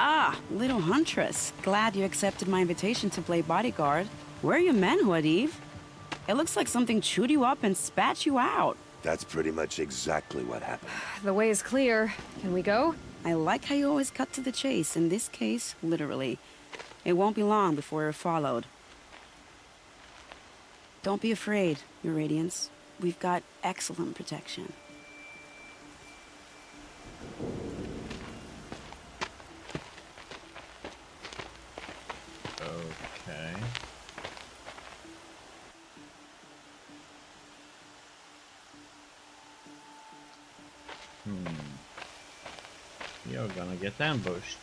Ah, little huntress. Glad you accepted my invitation to play bodyguard. Where are your men, Huadiv? It looks like something chewed you up and spat you out. That's pretty much exactly what happened. The way is clear. Can we go? I like how you always cut to the chase. In this case, literally. It won't be long before you're followed. Don't be afraid, Your Radiance. We've got excellent protection. Okay. You're gonna get ambushed.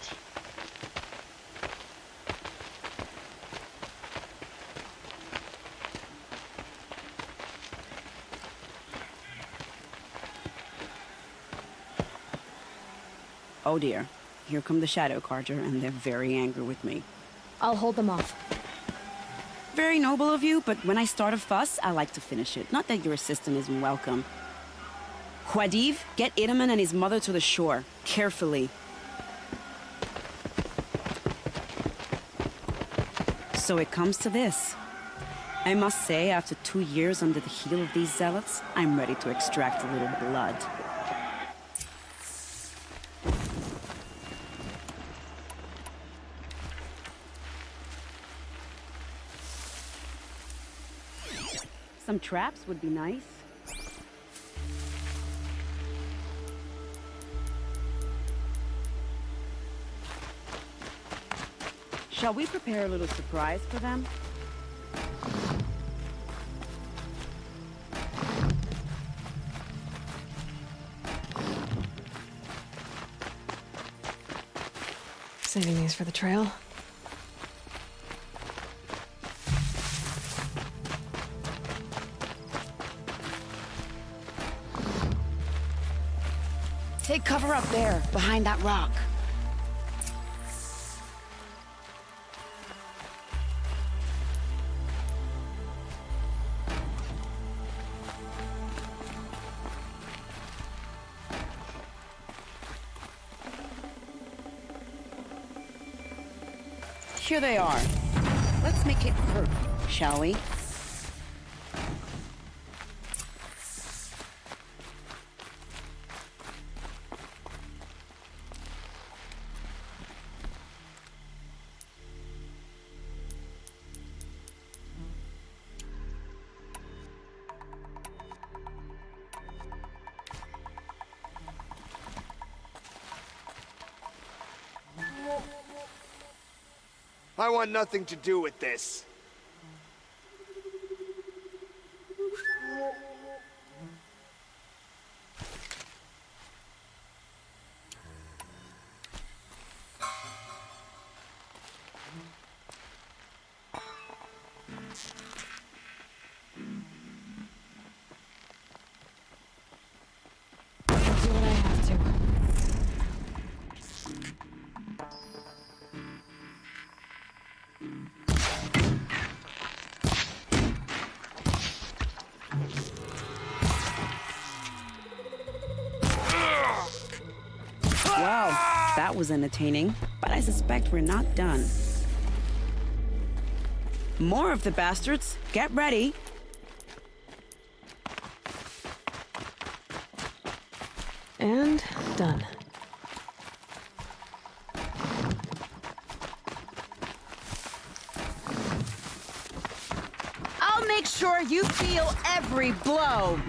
Oh dear. Here come the Shadow Carter, and they're very angry with me. I'll hold them off. Very noble of you, but when I start a fuss, I like to finish it. Not that your assistant isn't welcome. Huadiv, get Idaman and his mother to the shore. Carefully. So it comes to this. I must say, after 2 years under the heel of these zealots, I'm ready to extract a little blood. Some traps would be nice. Shall we prepare a little surprise for them? Saving these for the trail. Take cover up there, behind that rock. Here they are. Let's make it hurt, shall we? I want nothing to do with this. I'll do what I have to. Wow, that was entertaining, but I suspect we're not done. More of the bastards. Get ready. And done. I'll make sure you feel every blow.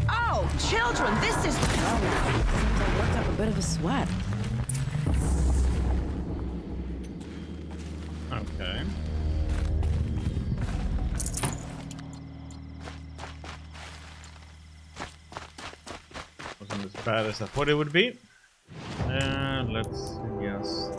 Oh, children, this is... Oh, seems I worked up a bit of a sweat. Okay. Wasn't as bad as I thought it would be. Let's just...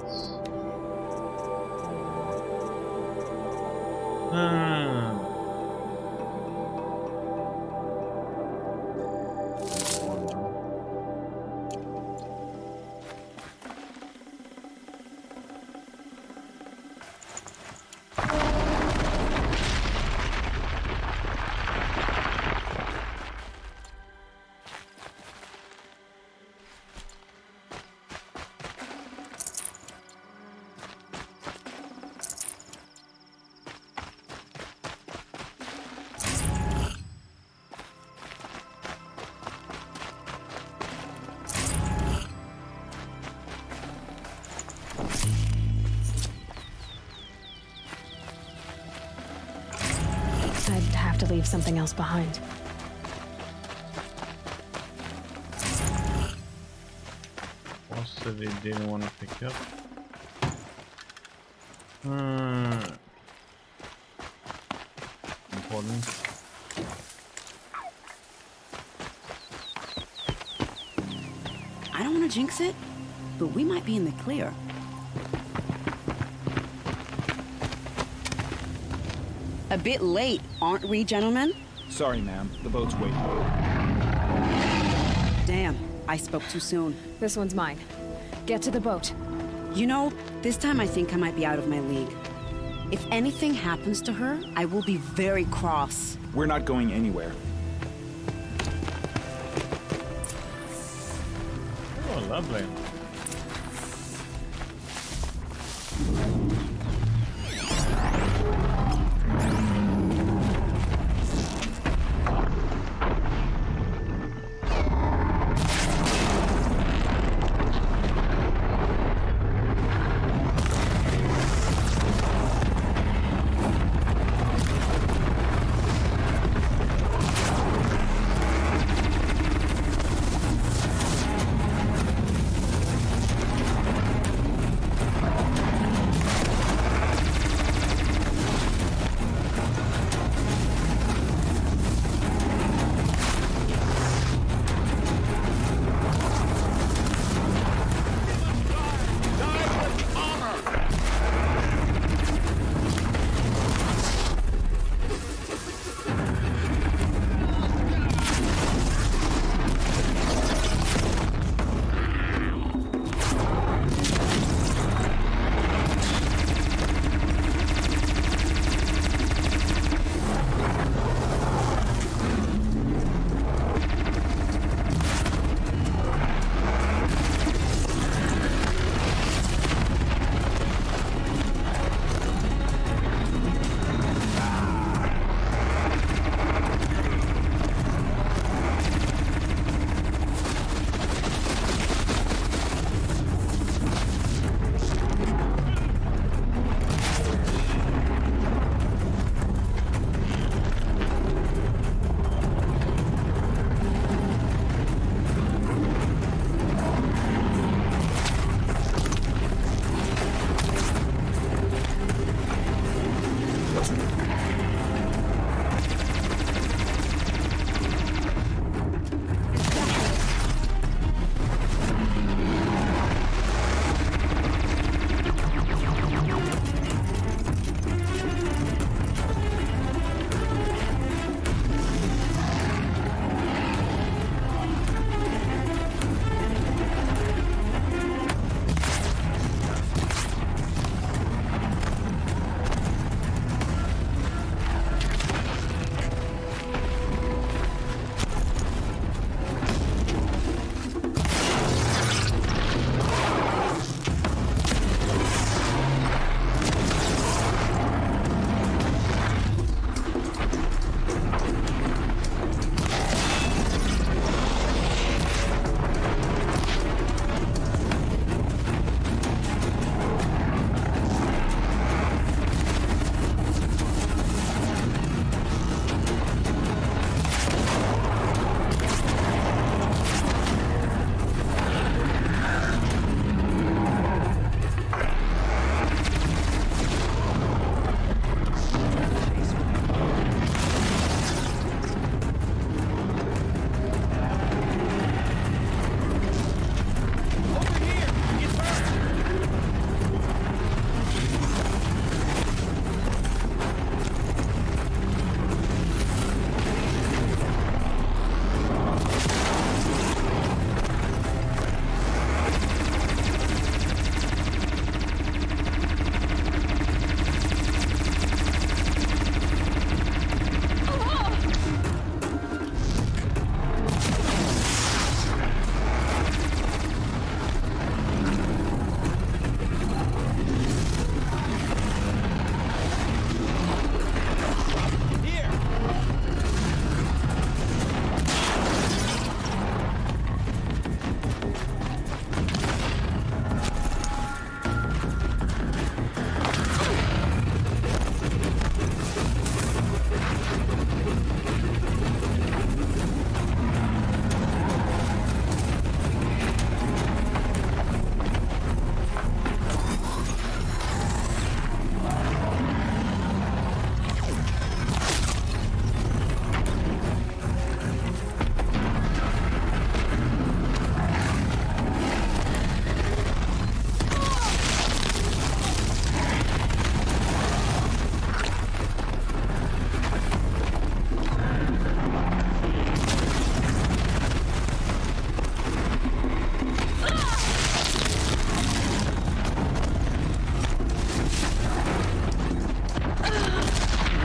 have to leave something else behind. Possibly didn't want to pick up. Important. I don't want to jinx it, but we might be in the clear. A bit late, aren't we, gentlemen? Sorry, ma'am. The boat's waiting. Damn, I spoke too soon. This one's mine. Get to the boat. You know, this time I think I might be out of my league. If anything happens to her, I will be very cross. We're not going anywhere. Oh, lovely.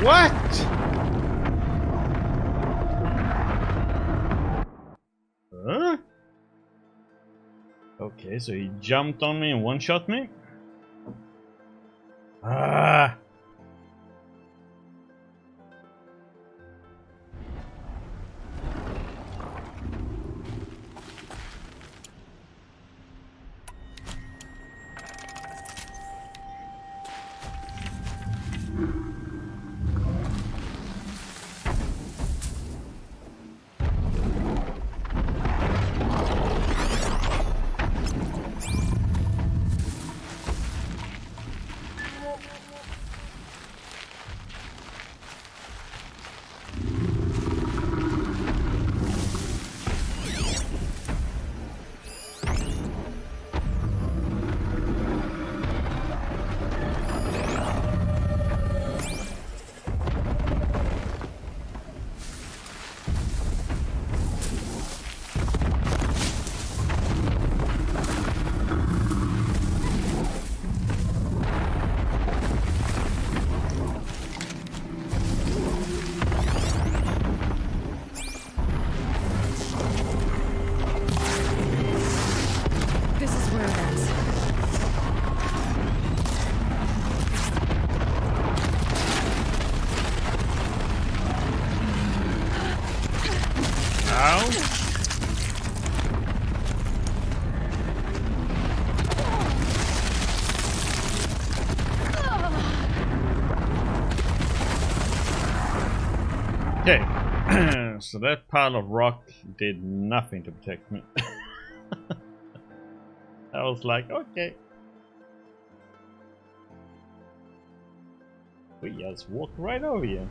What? Huh? Okay, so he jumped on me and one-shot me? Ah! This is where it ends. Ow! Okay, so that pile of rock did nothing to protect me. I was like, okay. We just walked right over you.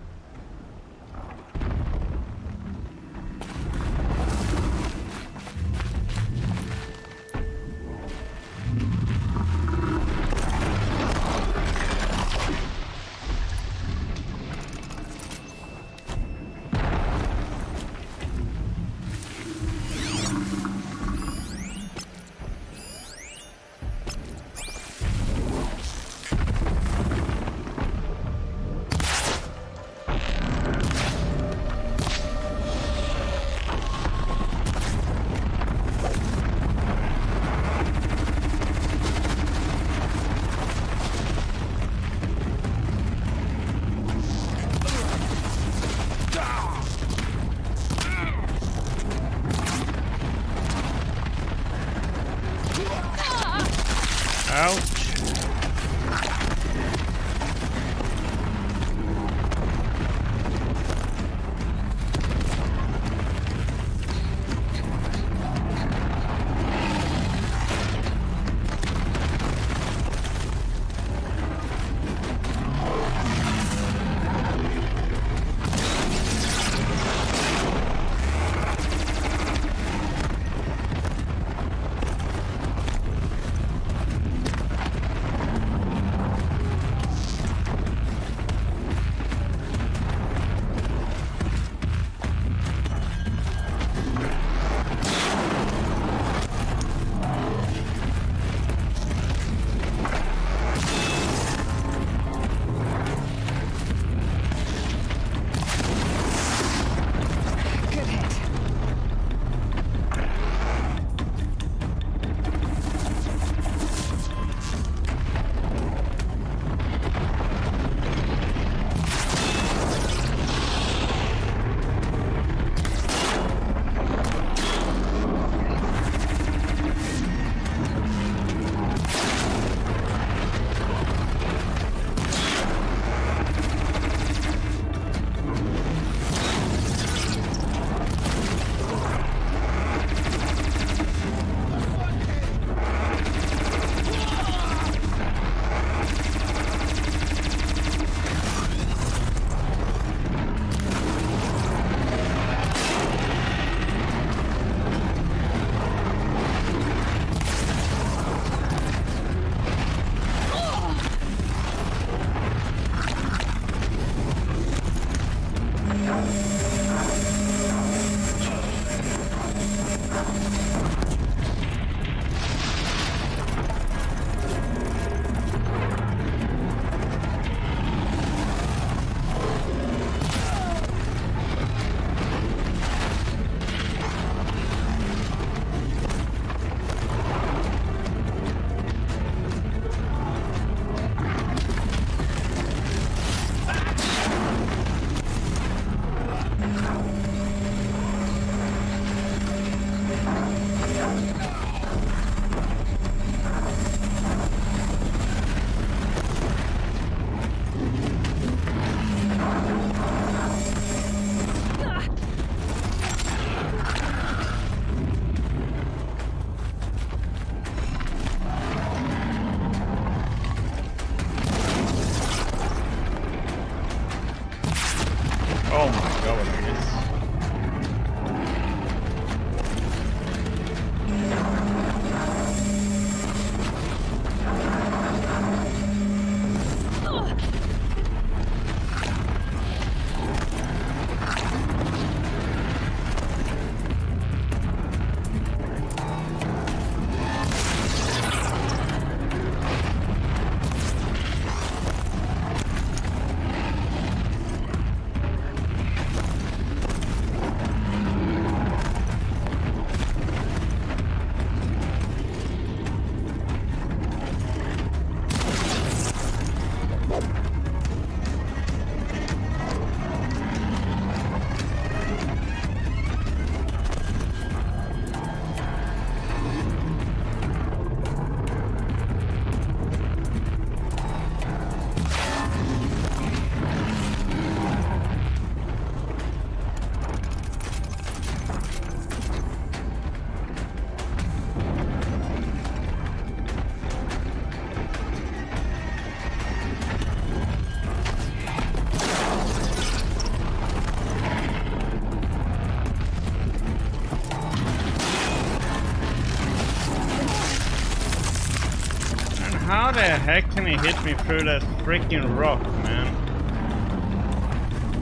heck can he hit me through that freaking rock, man?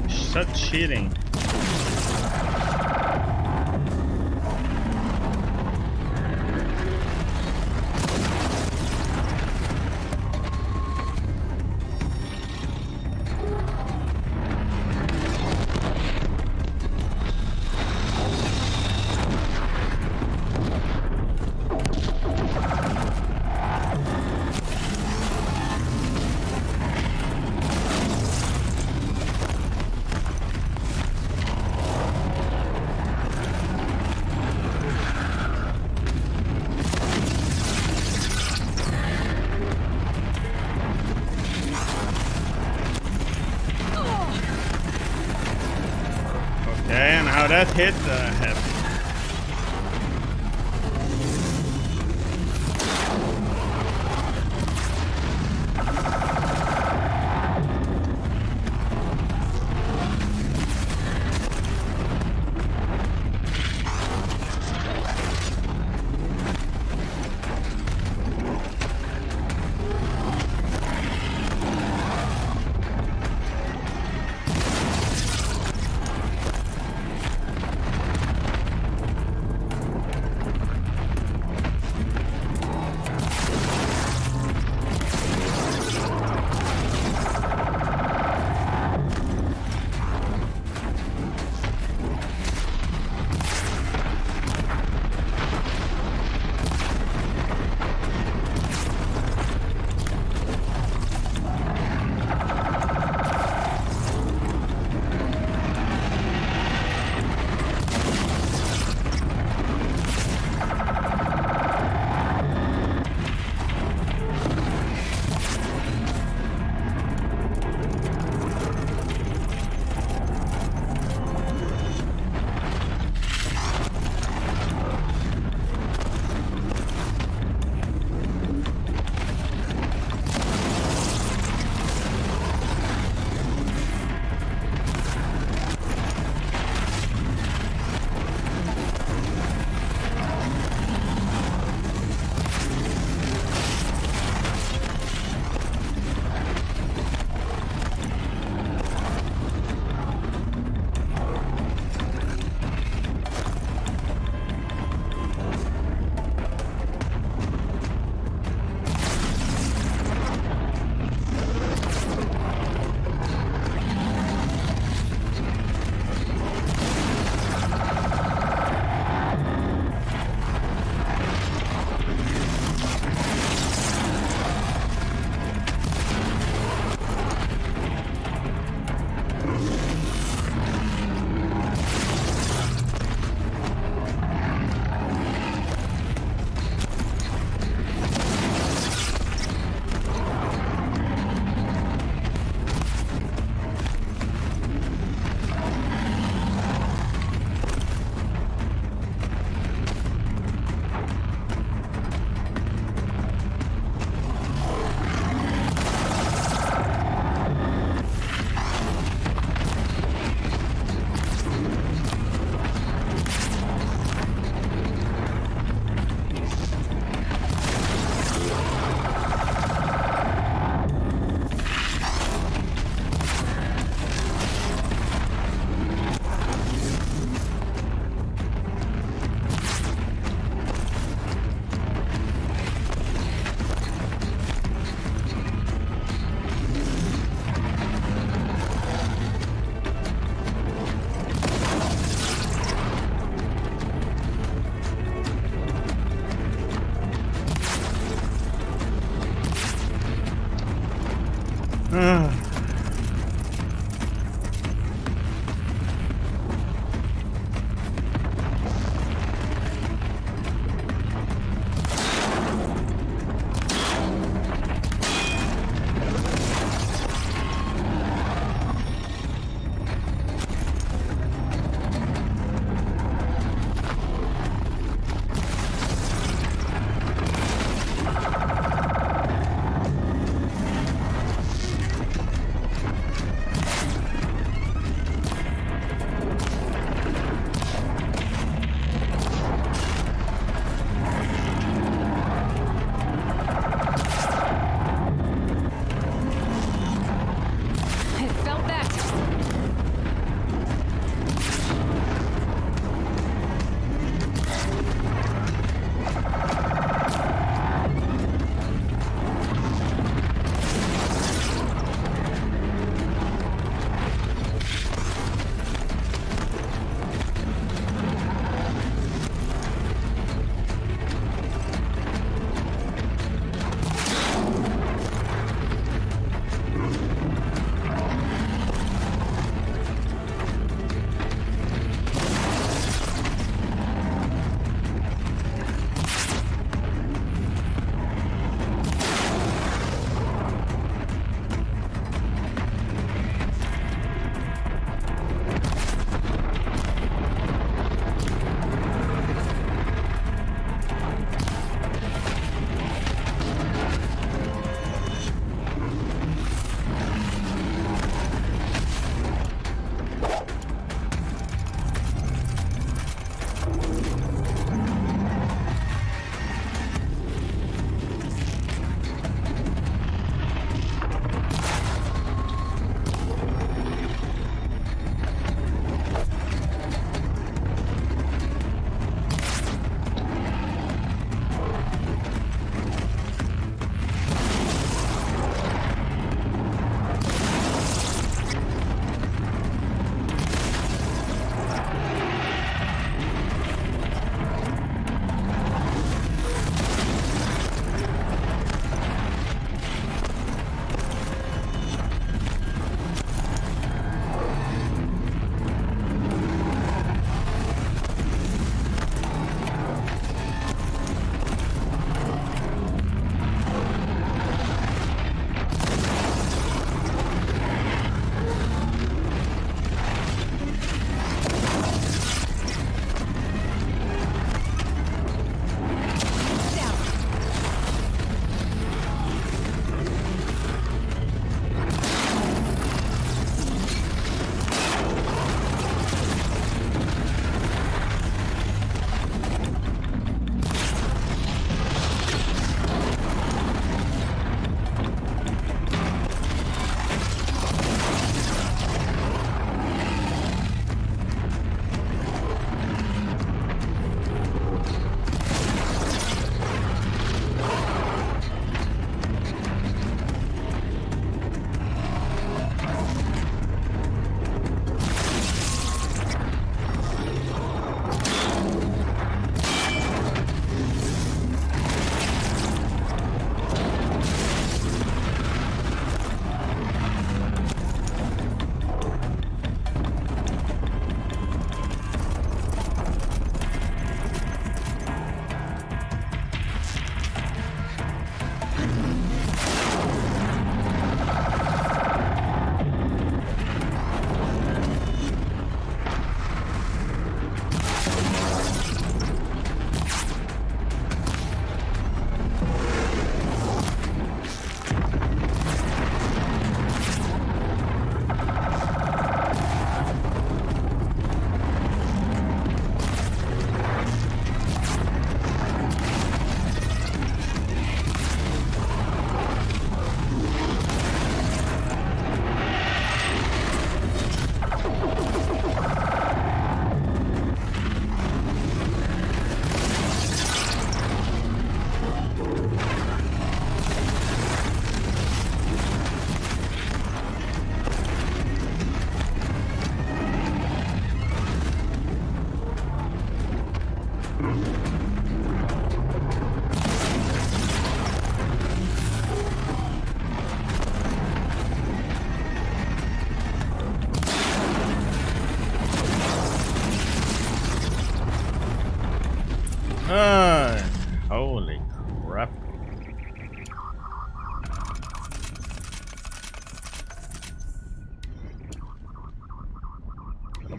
Such cheating. Okay, and how that hit happened.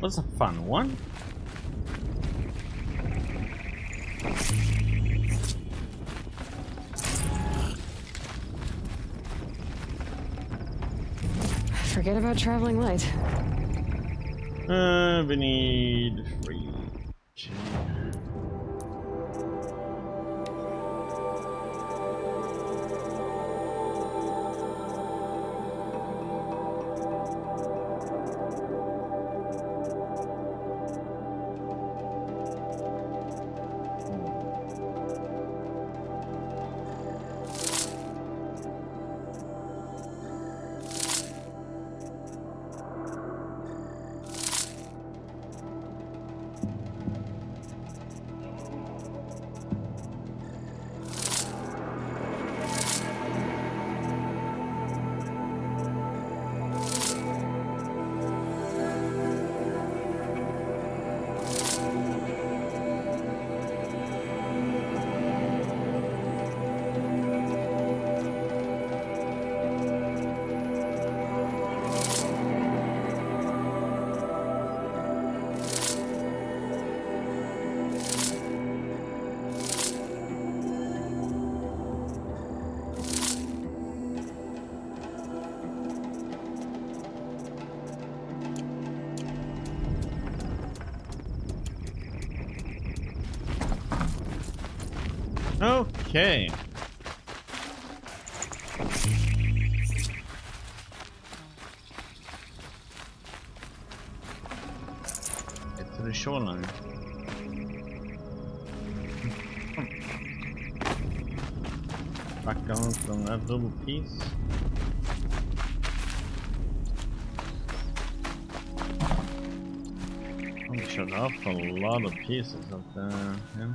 was a fun one. Forget about traveling light. We need 3. Okay. Get to the shoreline. Back on from that little piece. We shut off a lot of pieces of the yeah.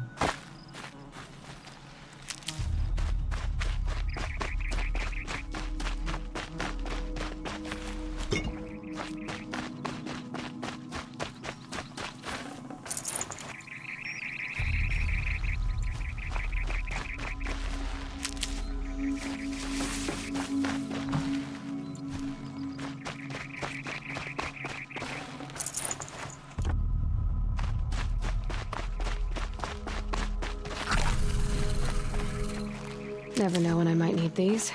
Never know when I might need these.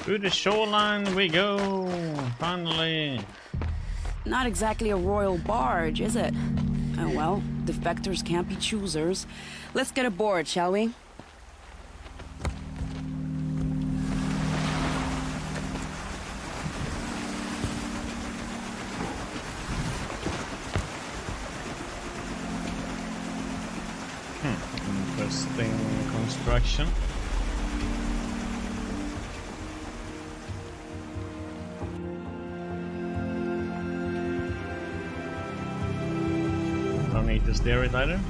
To the shoreline we go, finally. Not exactly a royal barge, is it? Oh well, defectors can't be choosers. Let's get aboard, shall we? Interesting construction. Don't need to steer it either.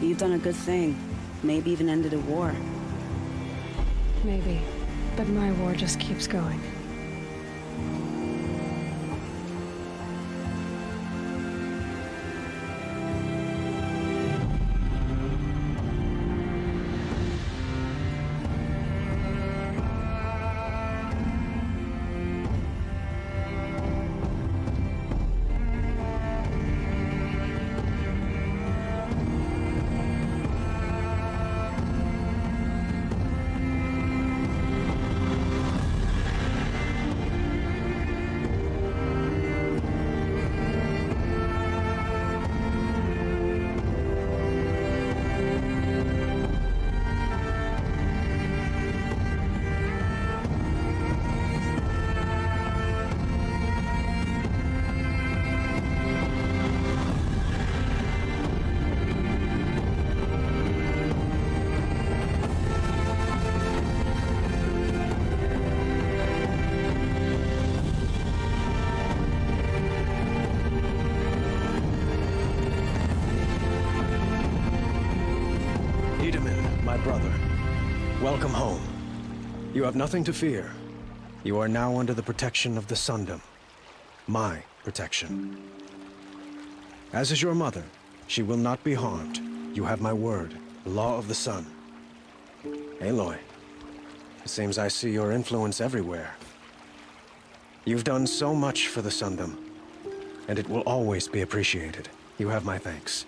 You've done a good thing. Maybe even ended a war. Maybe. But my war just keeps going. My brother, welcome home. You have nothing to fear. You are now under the protection of the Sundom, my protection. As is your mother, she will not be harmed. You have my word, the law of the sun. Aloy, it seems I see your influence everywhere. You've done so much for the Sundom, and it will always be appreciated. You have my thanks.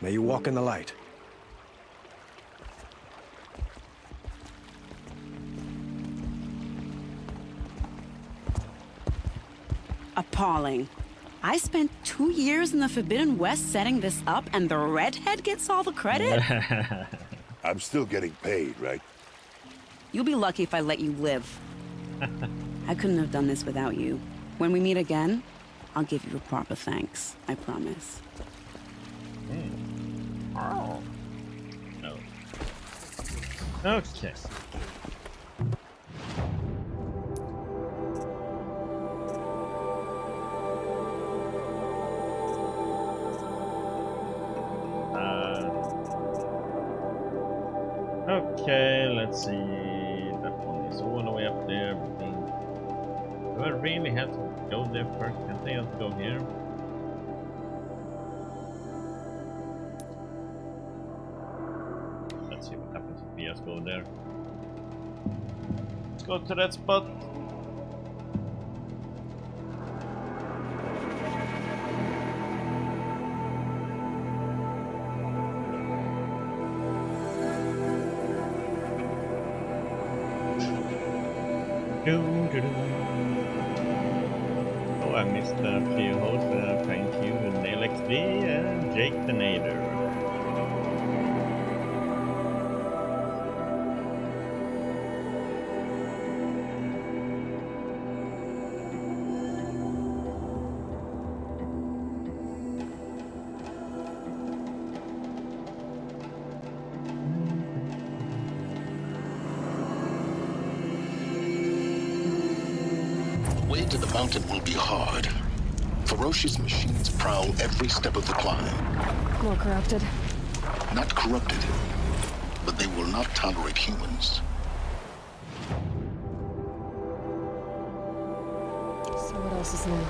May you walk in the light. Appalling. I spent 2 years in the Forbidden West setting this up, and the redhead gets all the credit? I'm still getting paid, right? You'll be lucky if I let you live. I couldn't have done this without you. When we meet again, I'll give you a proper thanks. I promise. Oh. No. Okay. Okay, let's see. That one is all the way up there. Do I really have to go there first? Can't I have to go here? Let's see what happens if we just go there. Let's go to that spot. Oh, I missed a few hosts. Thank you, Nail XD and Jake the Nader. Way to the mountain will be hard. Ferocious machines prowl every step of the climb. More corrupted. Not corrupted, but they will not tolerate humans. So what else is new?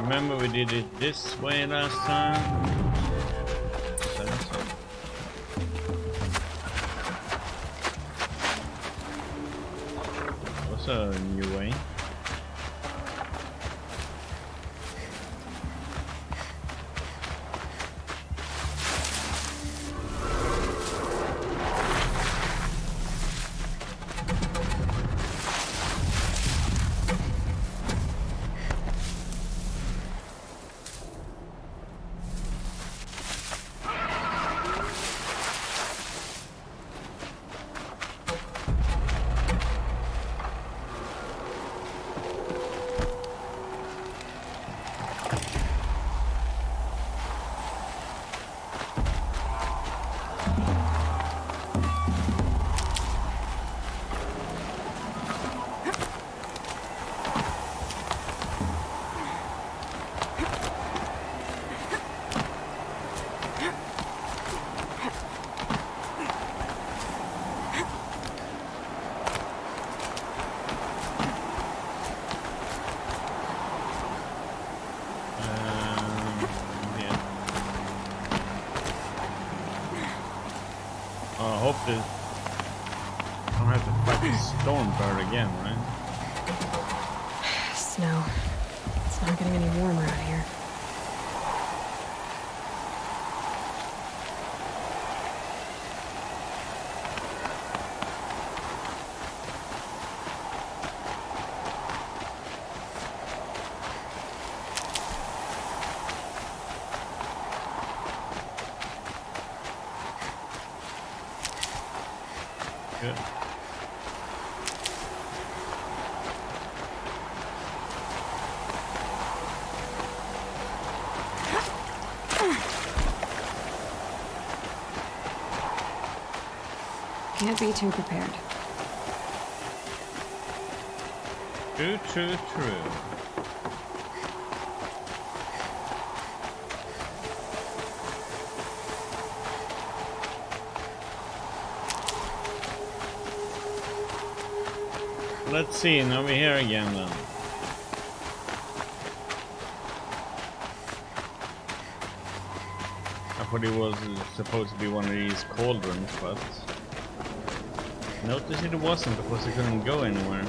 Remember we did it this way last time? What's a new way? I hope that I don't have to fight this Stormbird again, right? Snow. It's not getting any warmer out here. good. Can't be too prepared. True, true, true. Let's see, now we're here again then. I thought it was supposed to be one of these cauldrons, but notice it wasn't because it couldn't go anywhere.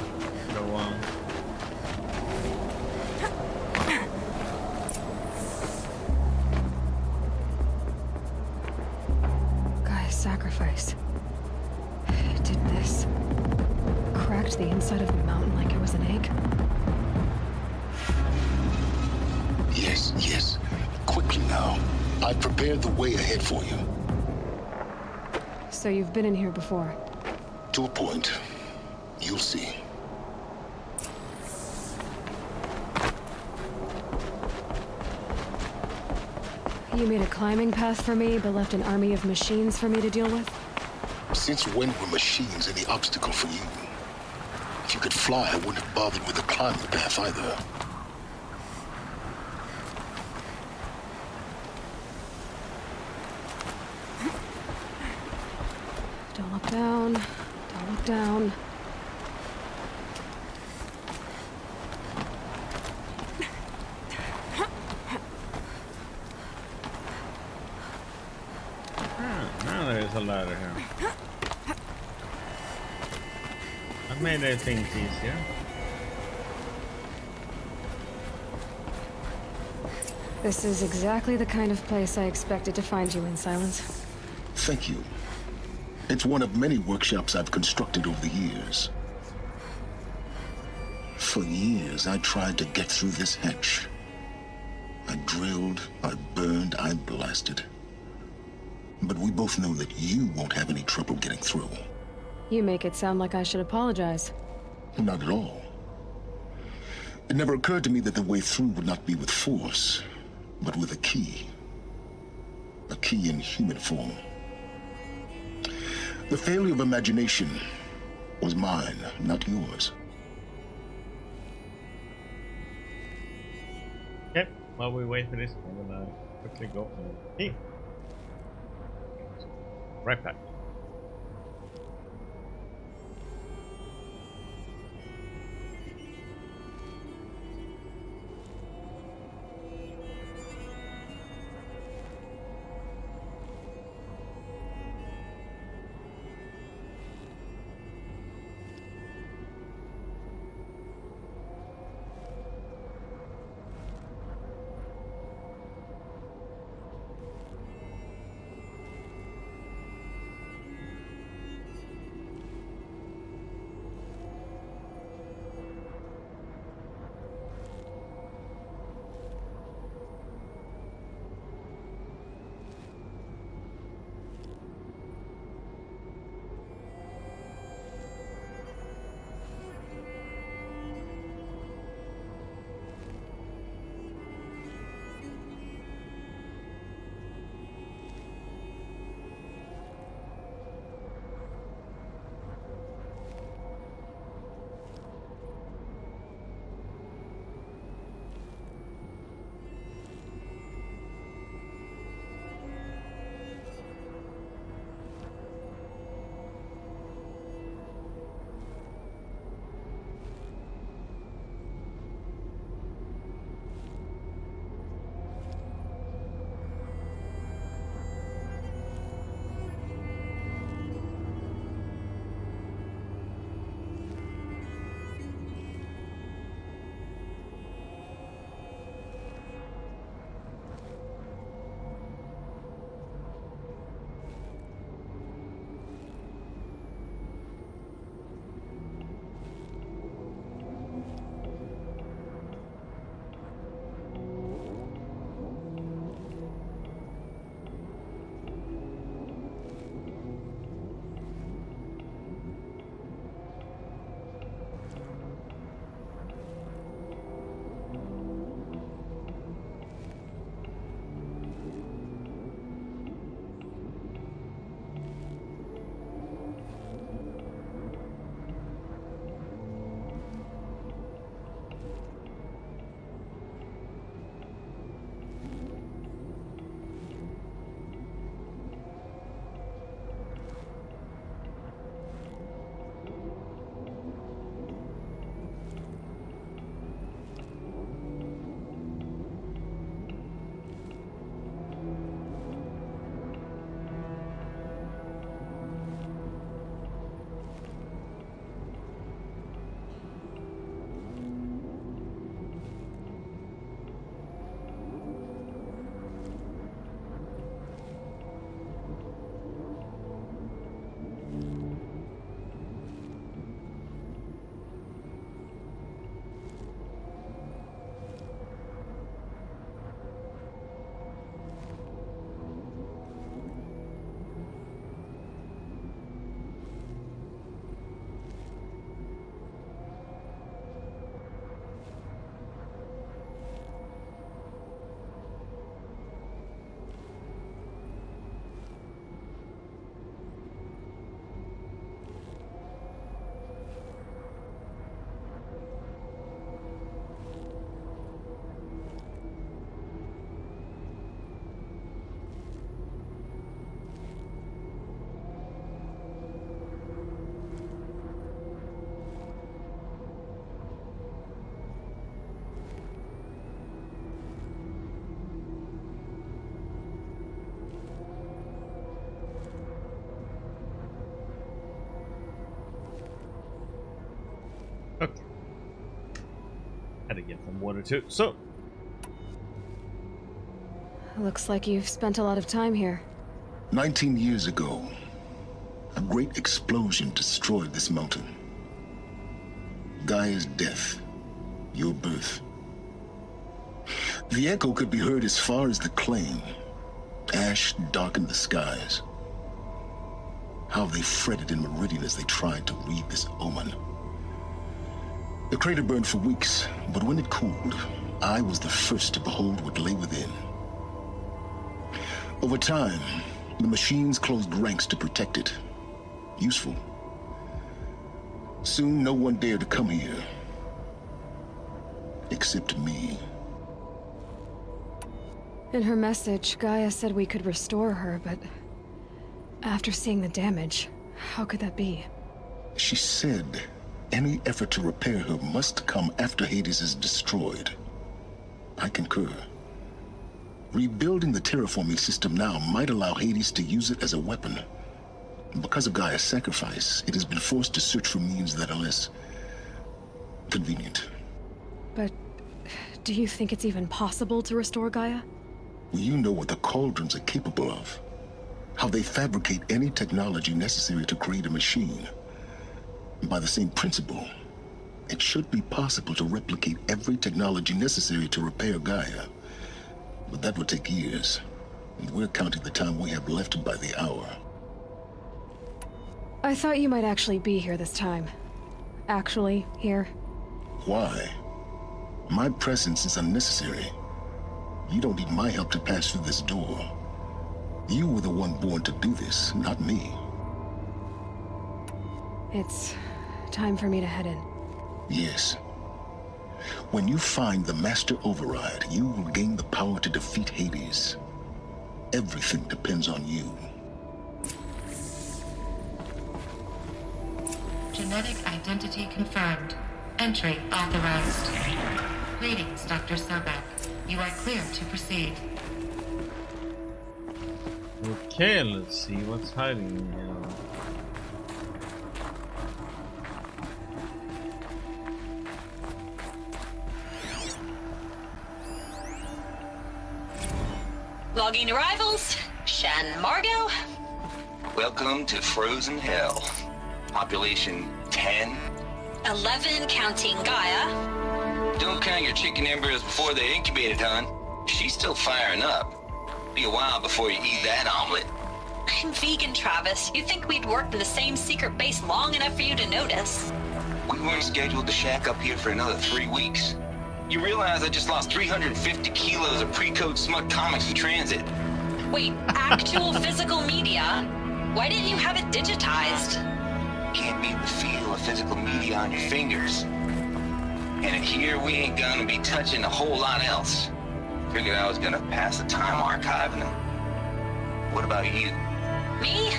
So, Guy's sacrifice. It did this. Cracked the inside of the mountain like it was an egg. Yes, yes. Quickly now. I've prepared the way ahead for you. So you've been in here before. To a point. You'll see. You made a climbing path for me, but left an army of machines for me to deal with? Since when were machines any obstacle for you? If you could fly, I wouldn't have bothered with the climbing path either. Don't look down. Don't look down. now there is a ladder here. That made things easier. This is exactly the kind of place I expected to find you in, Silence. Thank you. It's one of many workshops I've constructed over the years. For years, I tried to get through this hatch. I drilled, I burned, I blasted. But we both know that you won't have any trouble getting through. You make it sound like I should apologize. Not at all. It never occurred to me that the way through would not be with force, but with a key. A key in human form. The failure of imagination was mine, not yours. Okay, while we wait for this, I'm gonna quickly go and see. Right back. Had to get some water too. So, Looks like you've spent a lot of time here. 19 years ago, a great explosion destroyed this mountain. Gaia's death, your birth. The echo could be heard as far as the claim. Ash darkened the skies. How they fretted in Meridian as they tried to read this omen. The crater burned for weeks, but when it cooled, I was the first to behold what lay within. Over time, the machines closed ranks to protect it. Useful. Soon, no one dared to come here. Except me. In her message, Gaia said we could restore her, but after seeing the damage, how could that be? She said any effort to repair her must come after Hades is destroyed. I concur. Rebuilding the terraforming system now might allow Hades to use it as a weapon. Because of Gaia's sacrifice, it has been forced to search for means that are less convenient. But do you think it's even possible to restore Gaia? You know what the Cauldrons are capable of. How they fabricate any technology necessary to create a machine. By the same principle, it should be possible to replicate every technology necessary to repair Gaia. But that would take years. And we're counting the time we have left by the hour. I thought you might actually be here this time. Actually, here. Why? My presence is unnecessary. You don't need my help to pass through this door. You were the one born to do this, not me. It's time for me to head in. Yes. When you find the Master Override, you will gain the power to defeat Hades. Everything depends on you. Genetic identity confirmed. Entry authorized. Greetings, Dr. Sobek. You are clear to proceed. okay, let's see what's hiding here. Logging arrivals. Shan Margot. Welcome to Frozen Hell. Population 10. 11 counting Gaia. Don't count your chicken embryos before they're incubated, hon. She's still firing up. Be a while before you eat that omelet. I'm vegan, Travis. You'd think we'd worked in the same secret base long enough for you to notice. We weren't scheduled to shack up here for another 3 weeks. You realize I just lost 350 kilos of pre-code smut comics in transit. Wait, actual physical media? Why didn't you have it digitized? Can't beat the feel of physical media on your fingers. And in here, we ain't gonna be touching a whole lot else. Figured I was gonna pass the time archiving them. What about you? Me?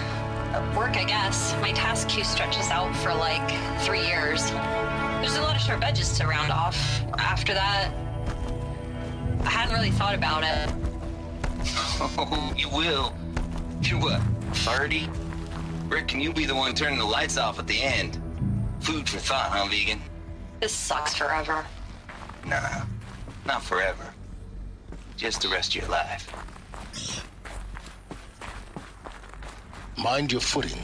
Work, I guess. My task queue stretches out for like 3 years. There's a lot of sharp edges to round off. After that, I hadn't really thought about it. Oh, you will. You're what, 30? Rick, can you be the one turning the lights off at the end? Food for thought, huh, vegan? This sucks forever. Nah, not forever. Just the rest of your life. Mind your footing.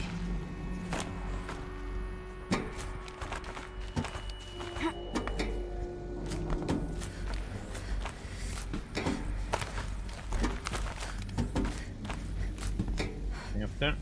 Up there.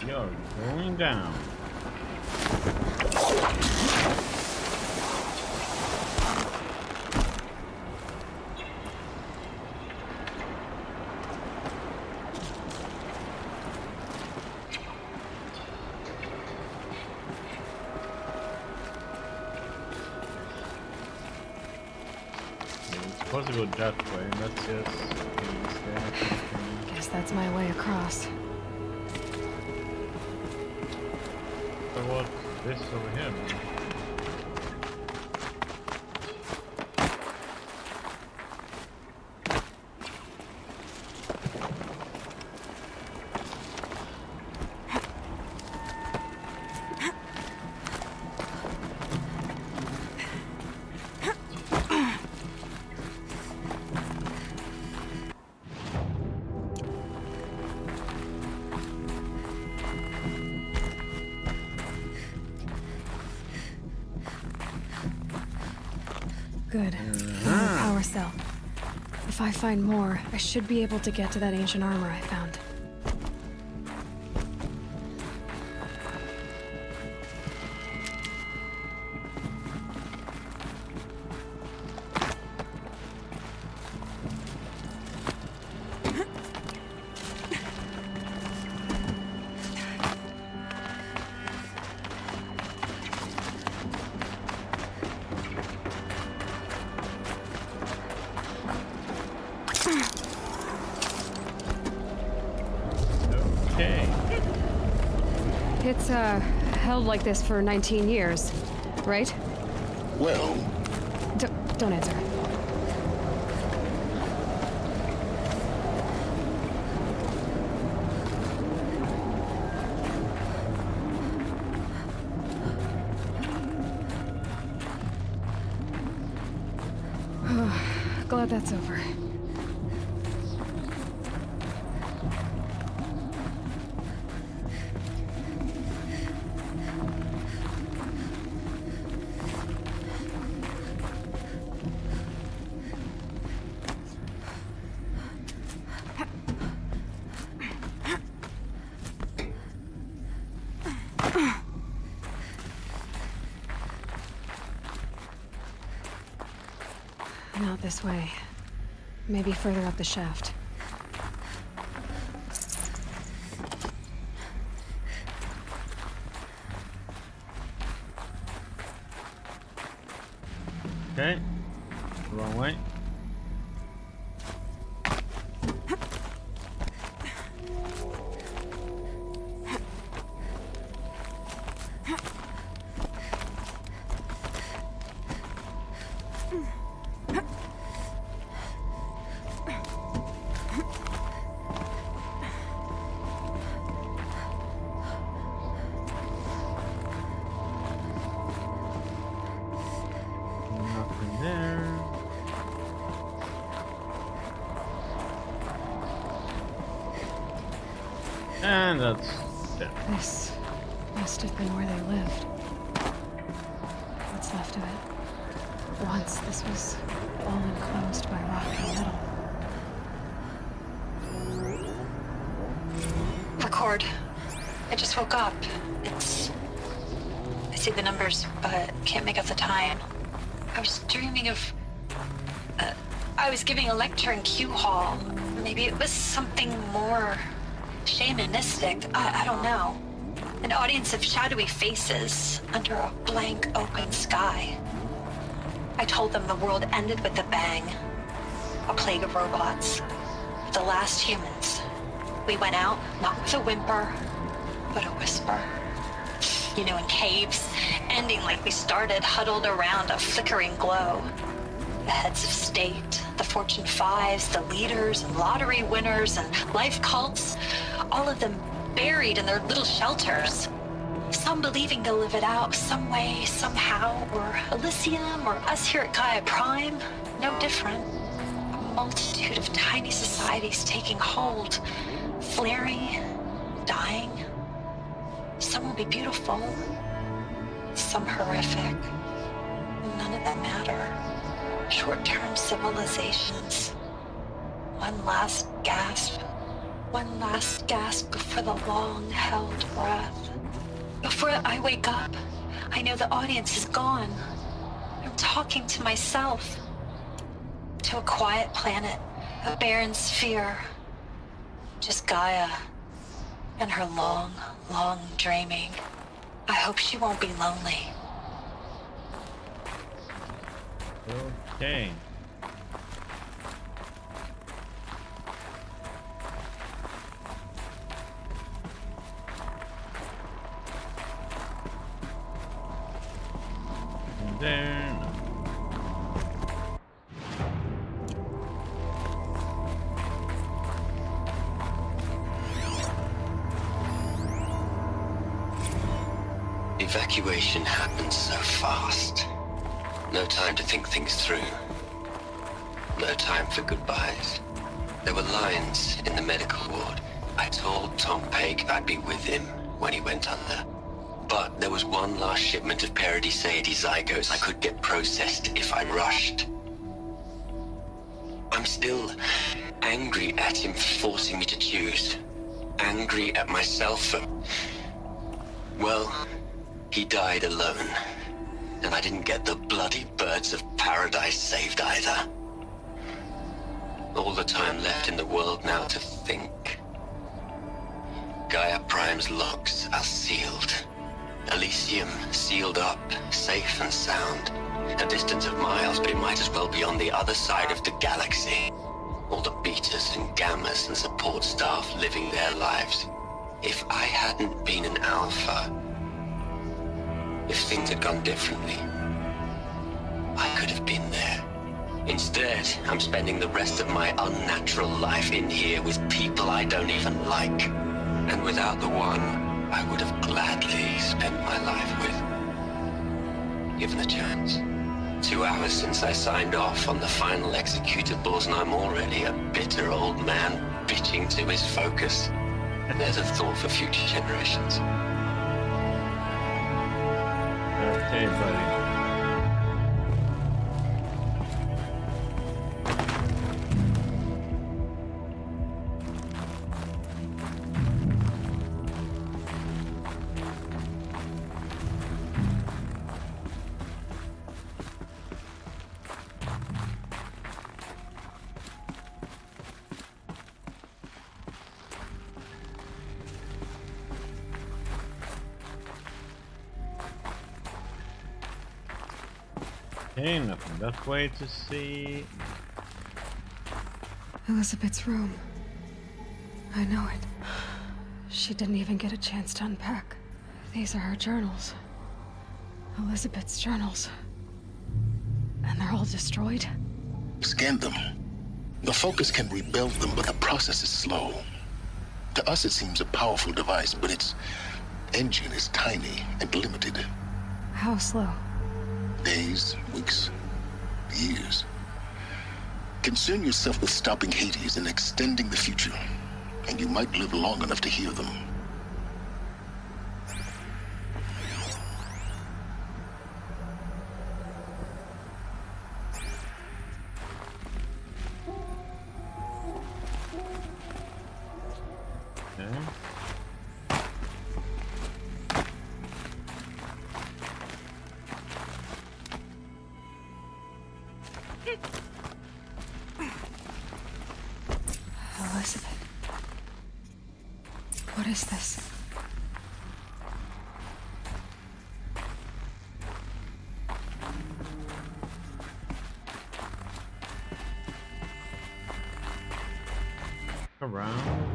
You're going down. Supposed to go that way. Let's just Guess that's my way across. This over here. Good. Another power cell. If I find more, I should be able to get to that ancient armor I found. Okay. It's, held like this for 19 years, right? Well, Don't answer. Glad that's over. Not this way. Maybe further up the shaft. Okay. Wrong way. Nothing there. And that's it. This must have been where they lived. What's left of it. Once this was all enclosed by rock and metal. Record. I just woke up. I see the numbers, but can't make out the time. I was dreaming of... I was giving a lecture in Q Hall. Maybe it was something more shamanistic. I don't know. An audience of shadowy faces under a blank open sky. I told them the world ended with a bang. A plague of robots. The last humans. We went out, not with a whimper, but a whisper. You know, in caves, ending like we started, huddled around a flickering glow. The heads of state, the Fortune 5s, the leaders and lottery winners and life cults, all of them buried in their little shelters. Some believing they'll live it out some way, somehow, or Elysium, or us here at Gaia Prime, no different. A multitude of tiny societies taking hold, flaring, dying. Some will be beautiful, some horrific. None of them matter. Short-term civilizations. One last gasp. One last gasp before the long-held breath. Before I wake up, I know the audience is gone. I'm talking to myself. To a quiet planet, a barren sphere. Just Gaia. And her long, long dreaming. I hope she won't be lonely. Okay. there. Evacuation happened so fast. No time to think things through. No time for goodbyes. There were lines in the medical ward. I told Tom Pake I'd be with him when he went under. But there was one last shipment of Paradiseidae zygotes I could get processed if I rushed. I'm still angry at him for forcing me to choose. Angry at myself for... well, he died alone. And I didn't get the bloody birds of paradise saved either. All the time left in the world now to think. Gaia Prime's locks are sealed. Elysium sealed up, safe and sound. A distance of miles, but it might as well be on the other side of the galaxy. All the betas and gammas and support staff living their lives. If I hadn't been an alpha, if things had gone differently, I could have been there. Instead, I'm spending the rest of my unnatural life in here with people I don't even like. And without the one I would have gladly spent my life with. Given a chance. 2 hours since I signed off on the final executables, and I'm already a bitter old man bitching to his focus. And there's a thought for future generations. Okay, buddy. Okay, nothing that way to see. Elizabeth's room. I know it. She didn't even get a chance to unpack. These are her journals. Elizabeth's journals. And they're all destroyed? Scan them. The Focus can rebuild them, but the process is slow. To us it seems a powerful device, but its engine is tiny and limited. How slow? Days, weeks, years. Concern yourself with stopping Hades and extending the future, and you might live long enough to hear them. Elizabeth. What is this? Around.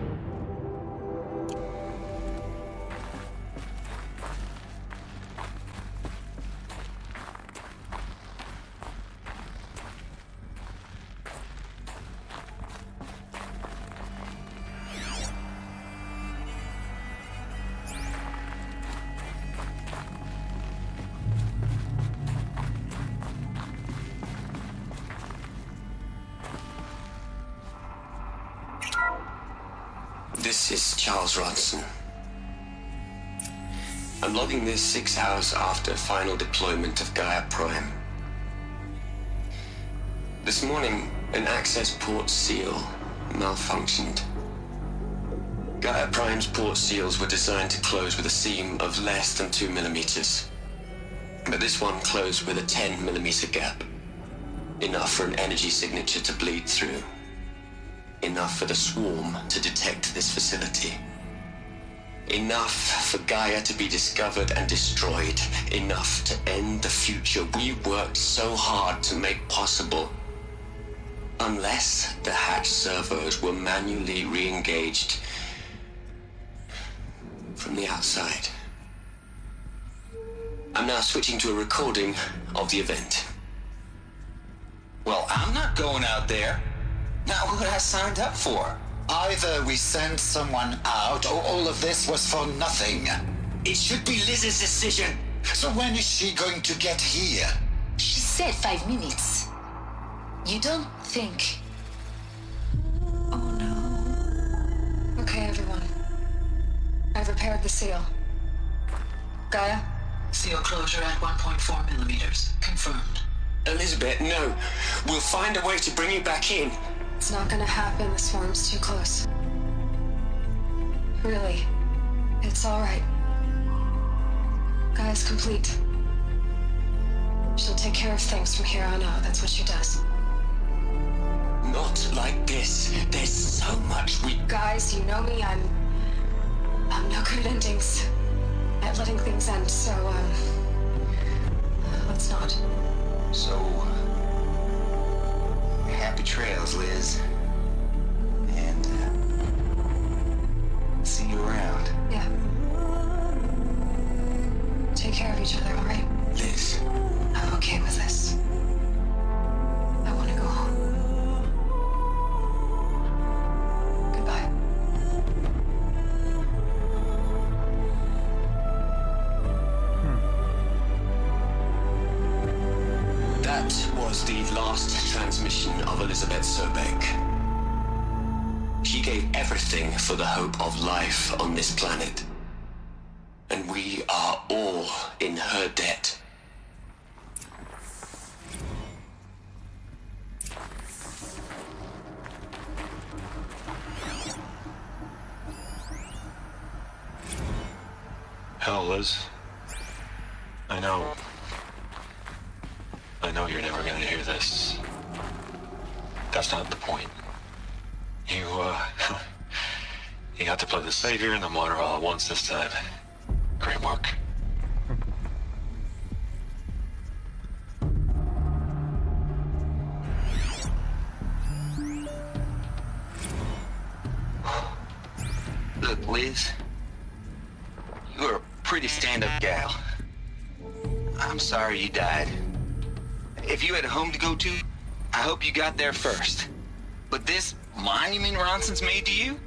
This is Charles Ronson. I'm logging this 6 hours after final deployment of Gaia Prime. This morning, an access port seal malfunctioned. Gaia Prime's port seals were designed to close with a seam of less than 2 millimeters. But this one closed with a 10 millimeter gap. Enough for an energy signature to bleed through. Enough for the swarm to detect this facility. Enough for Gaia to be discovered and destroyed. Enough to end the future we worked so hard to make possible. Unless the hatch servos were manually re-engaged from the outside. I'm now switching to a recording of the event. Well, I'm not going out there. Not what I signed up for. Either we send someone out, or all of this was for nothing. It should be Liz's decision. So when is she going to get here? She said 5 minutes. You don't think... Oh no. Okay, everyone. I've repaired the seal. Gaia? Seal closure at 1.4 millimeters. Confirmed. Elizabeth, no. We'll find a way to bring you back in. It's not gonna happen. The swarm's too close. Really. It's alright. Gaia's complete. She'll take care of things from here on out. That's what she does. Not like this. There's so much we... Guys, you know me. I'm no good at endings. At letting things end, so, let's not. So, happy trails, Liz. And, see you around. Yeah. Take care of each other, all right? Liz. I'm okay with this. I want to go home. Goodbye. That was the last transmission of Elizabeth Sobek. She gave everything for the hope of life on this planet. And we are all in her debt. Hell, Liz. I know you're never gonna hear this. That's not the point. You got to play the savior and the martyr all at once this time. Great work. Look, Liz. You're a pretty stand-up gal. I'm sorry you died. If you had a home to go to, I hope you got there first. But this monument Ronson's made to you?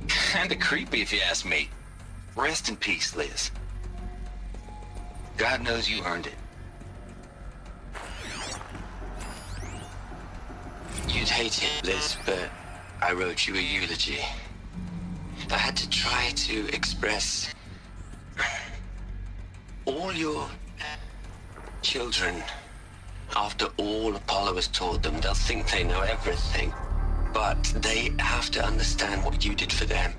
Kinda creepy if you ask me. Rest in peace, Liz. God knows you earned it. You'd hate it, Liz, but I wrote you a eulogy. I had to try to express all your children. After all Apollo has taught them, they'll think they know everything. But they have to understand what you did for them.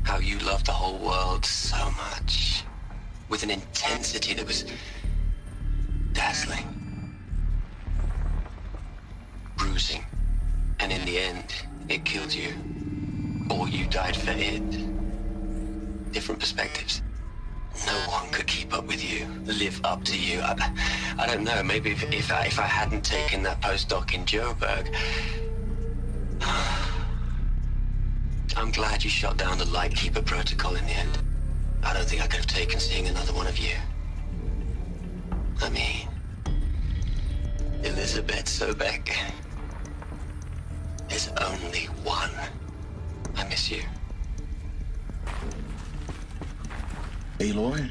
How you loved the whole world so much. With an intensity that was dazzling. Bruising. And in the end, it killed you. Or you died for it. Different perspectives. No one could keep up with you, live up to you. I don't know, maybe if I hadn't taken that postdoc in Joburg. I'm glad you shot down the Lightkeeper protocol in the end. I don't think I could have taken seeing another one of you. I mean, Elizabeth Sobek. There's only one. I miss you. Aloy?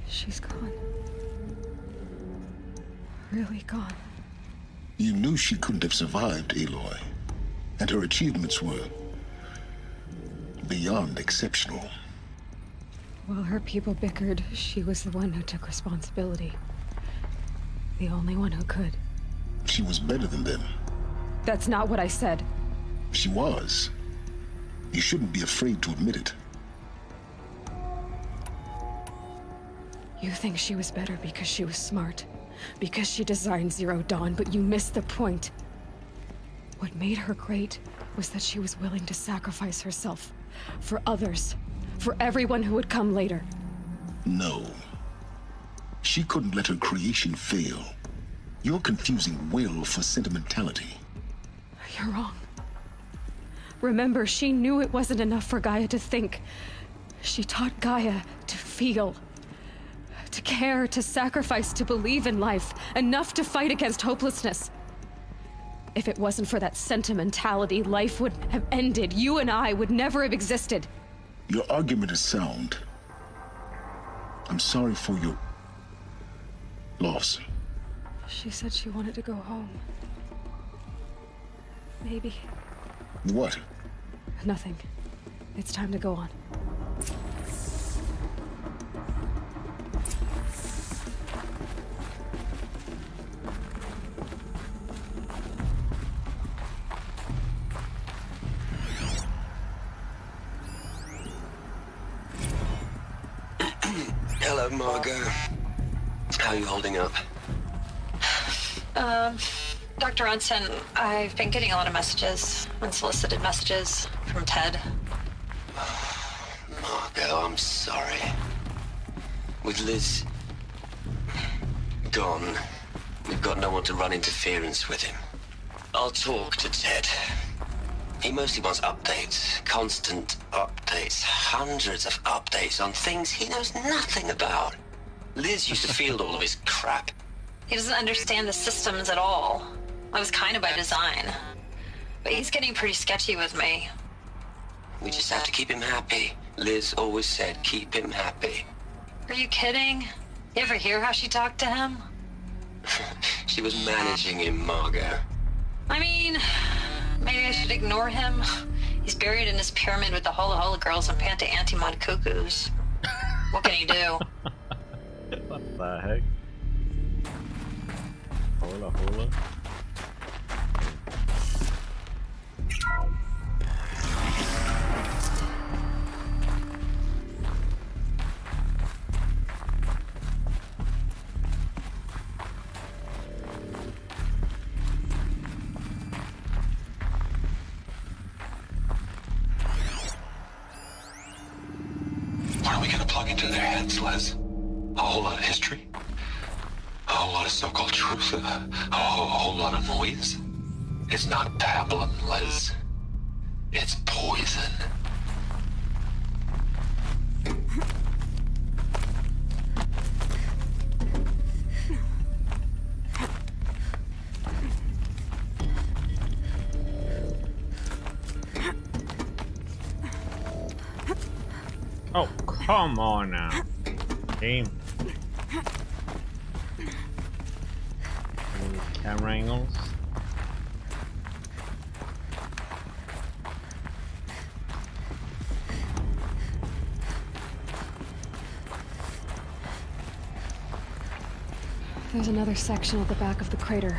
She's gone. Really gone. You knew she couldn't have survived, Aloy. And her achievements were beyond exceptional. While her people bickered, she was the one who took responsibility. The only one who could. She was better than them. That's not what I said. She was. You shouldn't be afraid to admit it. You think she was better because she was smart, because she designed Zero Dawn, but you missed the point. What made her great was that she was willing to sacrifice herself for others, for everyone who would come later. No. She couldn't let her creation fail. You're confusing will for sentimentality. You're wrong. Remember, she knew it wasn't enough for Gaia to think. She taught Gaia to feel, to care, to sacrifice, to believe in life, enough to fight against hopelessness. If it wasn't for that sentimentality, life would have ended. You and I would never have existed. Your argument is sound. I'm sorry for your loss. She said she wanted to go home. Maybe. What? Nothing. It's time to go on. Hello, Margot. How are you holding up? Dr. Ronson, I've been getting a lot of messages, unsolicited messages from Ted. Margot, I'm sorry. With Liz gone, we've got no one to run interference with him. I'll talk to Ted. He mostly wants updates, constant updates, hundreds of updates on things he knows nothing about. Liz used to field all of his crap. He doesn't understand the systems at all. That was kind of by design. But he's getting pretty sketchy with me. We just have to keep him happy. Liz always said, keep him happy. Are you kidding? You ever hear how she talked to him? She was managing him, Margot. I mean, maybe I should ignore him. He's buried in his pyramid with the Hola Hola girls and Panta Antimon cuckoos. What can he do? What the heck? Hola Hola. What are we gonna plug into their heads, Les? A whole lot of history? A whole lot of so-called truth? A whole lot of noise? It's not pablum, Les. It's poison. Oh, come on now. Game. Camera angles. There's another section at the back of the crater.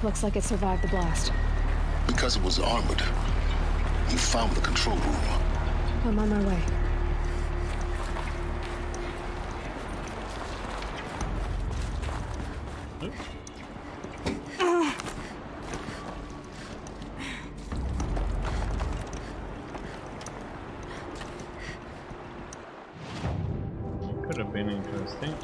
Looks like it survived the blast. Because it was armored, you found the control room. I'm on my way. Could have been interesting.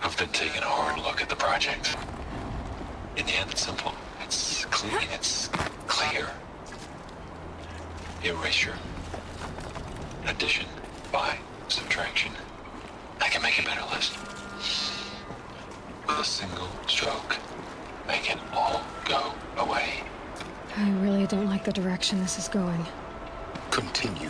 I've been taking a hard look at the project. In the end, it's simple. It's clean. It's clear. Erasure. Addition. By. Subtraction. I can make a better list. With a single stroke. Make it all go away. I really don't like the direction this is going. Continue.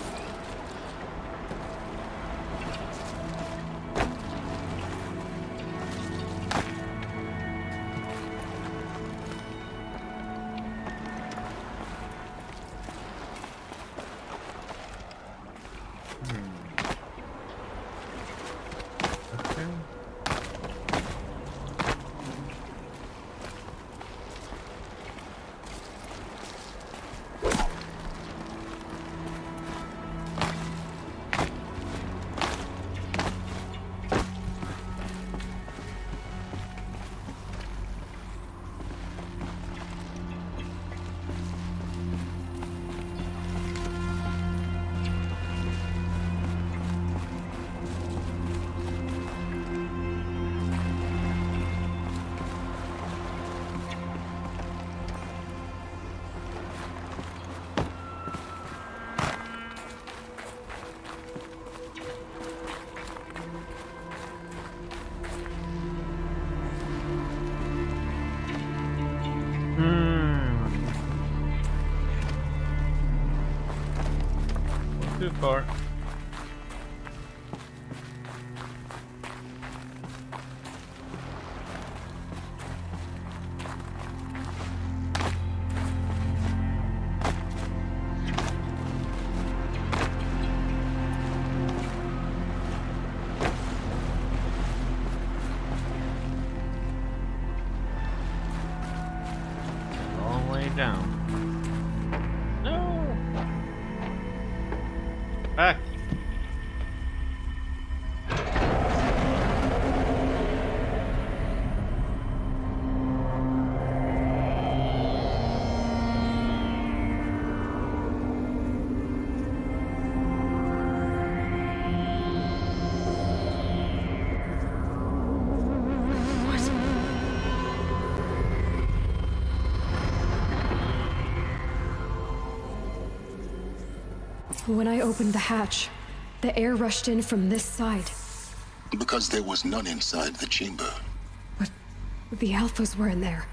car. Long way down. No. Back. When I opened the hatch, the air rushed in from this side. Because there was none inside the chamber. But the Alphas were in there.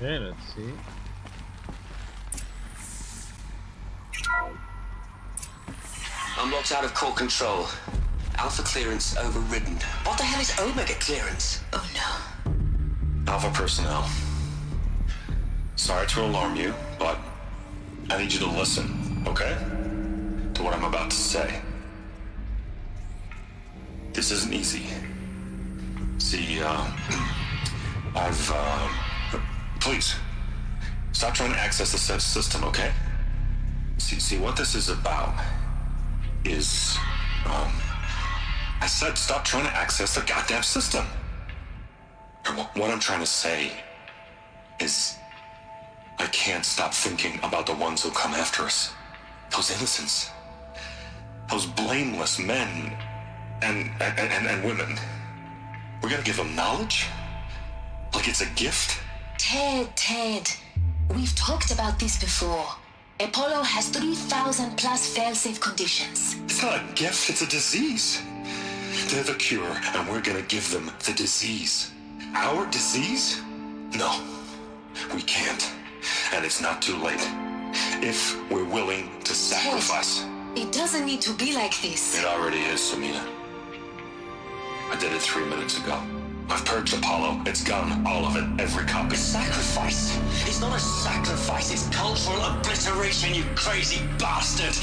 Okay, let's see. Unlocked out of core control. Alpha clearance overridden. What the hell is Omega clearance? Oh no. Alpha personnel. Sorry to alarm you, but I need you to listen, okay? To what I'm about to say. This isn't easy. See, please, stop trying to access the system, okay? See, what this is about is, I said stop trying to access the goddamn system. What I'm trying to say is, I can't stop thinking about the ones who come after us. Those innocents. Those blameless men and women. We're gonna give them knowledge? Like it's a gift? Ted, we've talked about this before. Apollo has 3,000 plus fail-safe conditions. It's not a gift, it's a disease. They're the cure, and we're gonna give them the disease. Our disease? No, we can't. And it's not too late. If we're willing to sacrifice. Ted, it doesn't need to be like this. It already is, Samina. I did it 3 minutes ago. I've purged Apollo. It's gone. All of it. Every copy. Sacrifice? It's not a sacrifice. It's cultural obliteration, you crazy bastard.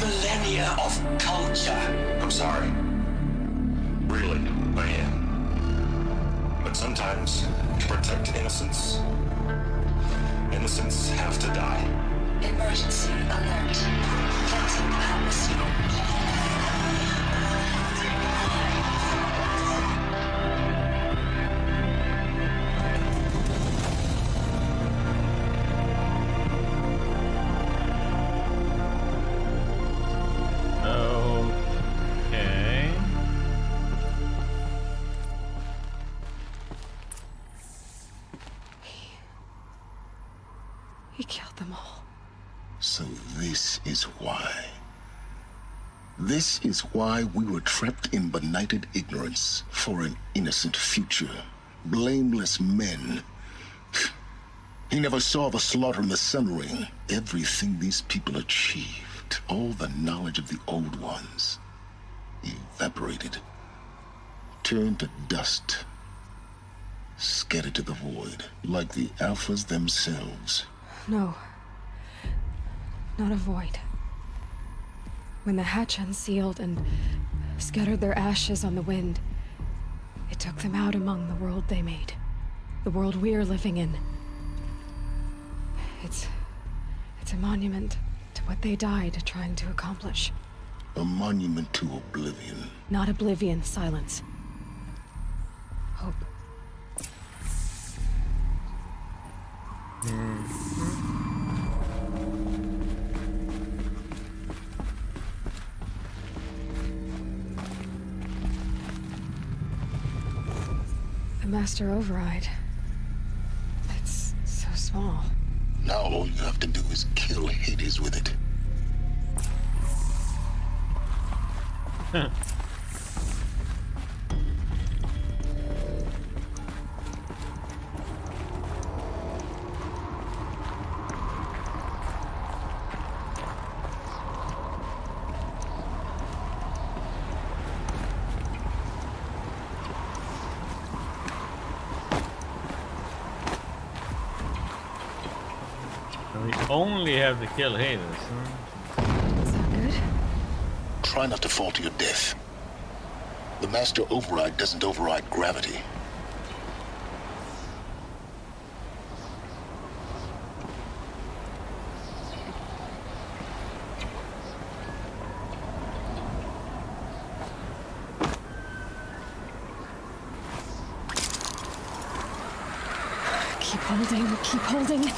Millennia of culture. I'm sorry. Really, I am. But sometimes, to protect innocence, innocents have to die. Emergency alert. Venting atmosphere. He killed them all. So this is why. This is why we were trapped in benighted ignorance for an innocent future. Blameless men. He never saw the slaughter in the Sun Ring. Everything these people achieved, all the knowledge of the old ones, evaporated, turned to dust, scattered to the void, like the Alphas themselves. No. Not a void. When the hatch unsealed and scattered their ashes on the wind, it took them out among the world they made. The world we're living in. It's a monument to what they died trying to accomplish. A monument to oblivion. Not oblivion, silence. Hope. The Master Override. It's so small. Now all you have to do is kill Hades with it. We only have to kill Hades, huh? Sound good? Try not to fall to your death. The Master Override doesn't override gravity. Keep holding, keep holding.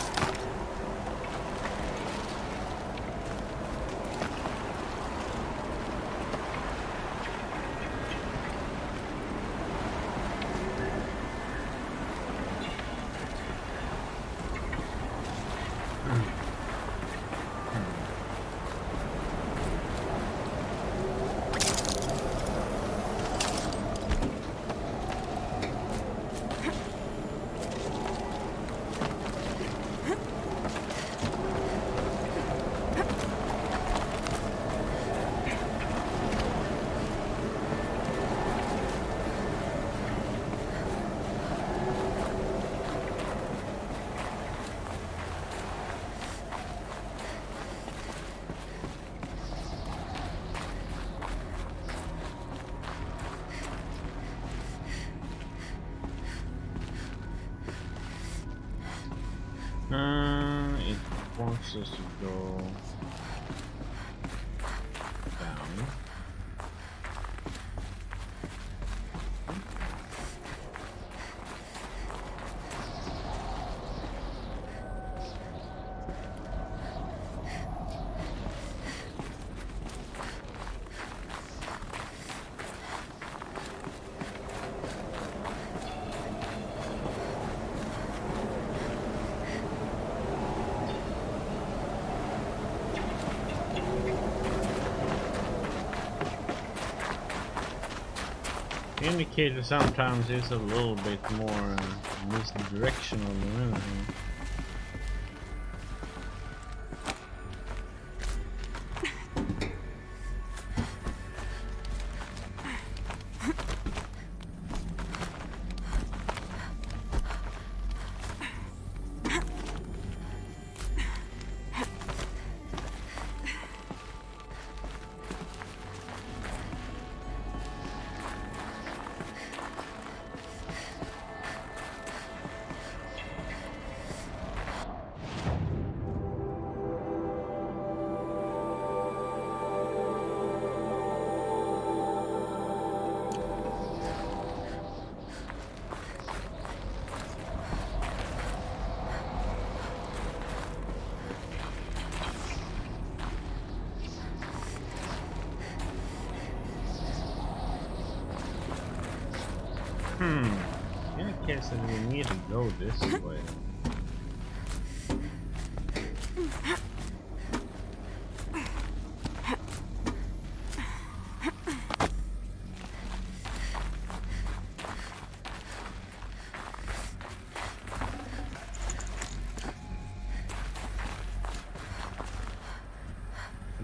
It wants us to go down. The indicator sometimes is a little bit more misdirectional than anything. In case that we need to go this way.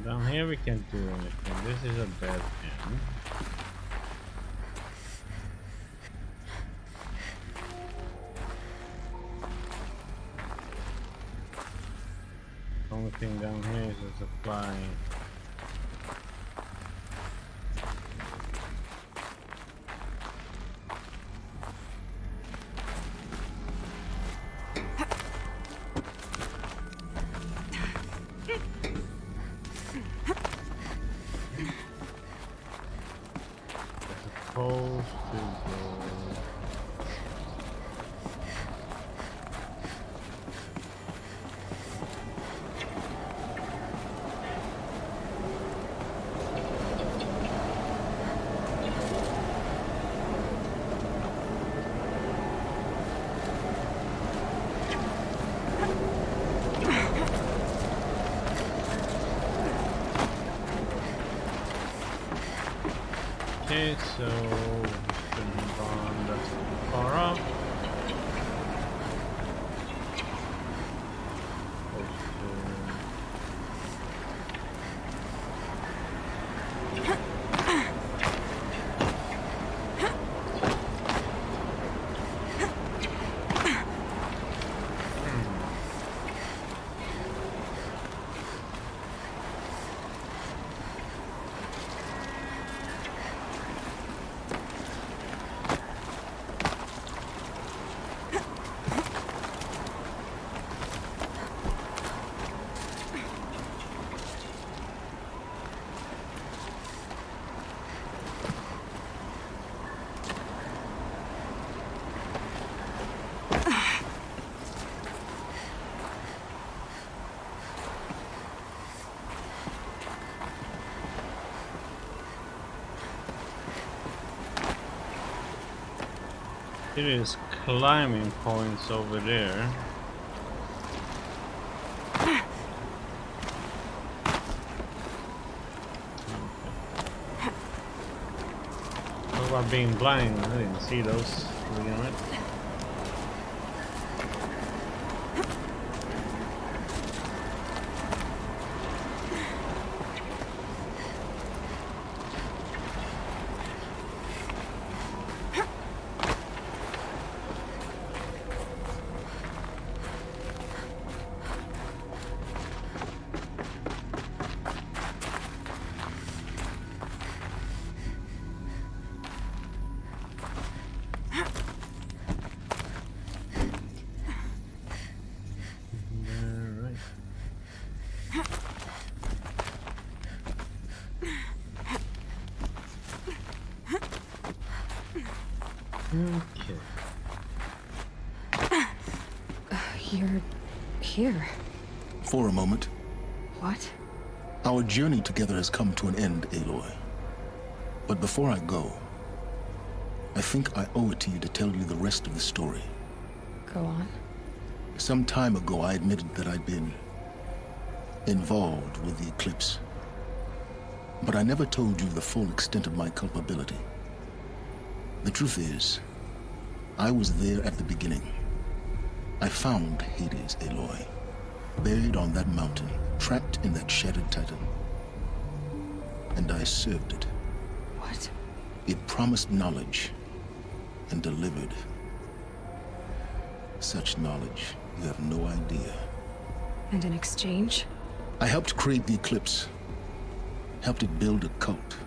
Down here we can't do anything. This is a bad end. Only thing down here is a supply. Supposed to go. Okay, so shouldn't have gone that far up. There is climbing points over there. What about being blind? I didn't see those to begin with. Okay. You're here. For a moment. What? Our journey together has come to an end, Aloy. But before I go, I think I owe it to you to tell you the rest of the story. Go on. Some time ago, I admitted that I'd been involved with the eclipse. But I never told you the full extent of my culpability. The truth is, I was there at the beginning. I found Hades, Aloy, buried on that mountain, trapped in that shattered titan. And I served it. What? It promised knowledge and delivered. Such knowledge, you have no idea. And in exchange? I helped create the eclipse. Helped it build a cult,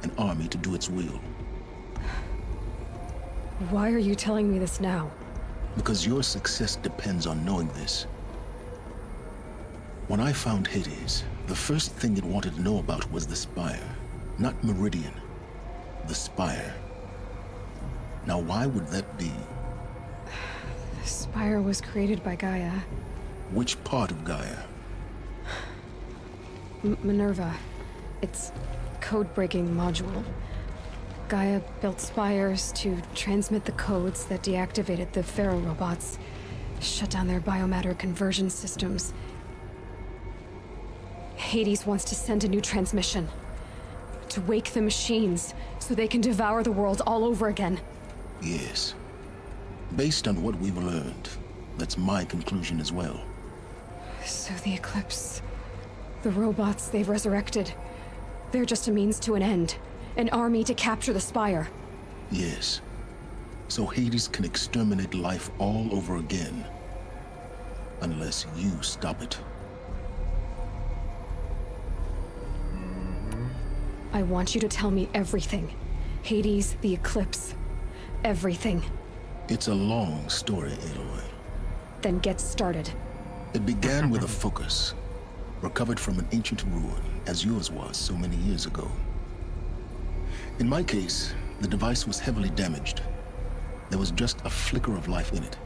an army to do its will. Why are you telling me this now? Because your success depends on knowing this. When I found Hades, the first thing it wanted to know about was the Spire. Not Meridian. The Spire. Now why would that be? The Spire was created by Gaia. Which part of Gaia? Minerva. It's code-breaking module. Gaia built spires to transmit the codes that deactivated the Pharaoh robots, shut down their biomatter conversion systems. Hades wants to send a new transmission. To wake the machines, so they can devour the world all over again. Yes. Based on what we've learned, that's my conclusion as well. So the Eclipse... the robots they've resurrected... they're just a means to an end. An army to capture the Spire. Yes. So Hades can exterminate life all over again. Unless you stop it. I want you to tell me everything. Hades, the Eclipse. Everything. It's a long story, Aloy. Then get started. It began with a focus. Recovered from an ancient ruin, as yours was so many years ago. In my case, the device was heavily damaged. There was just a flicker of life in it.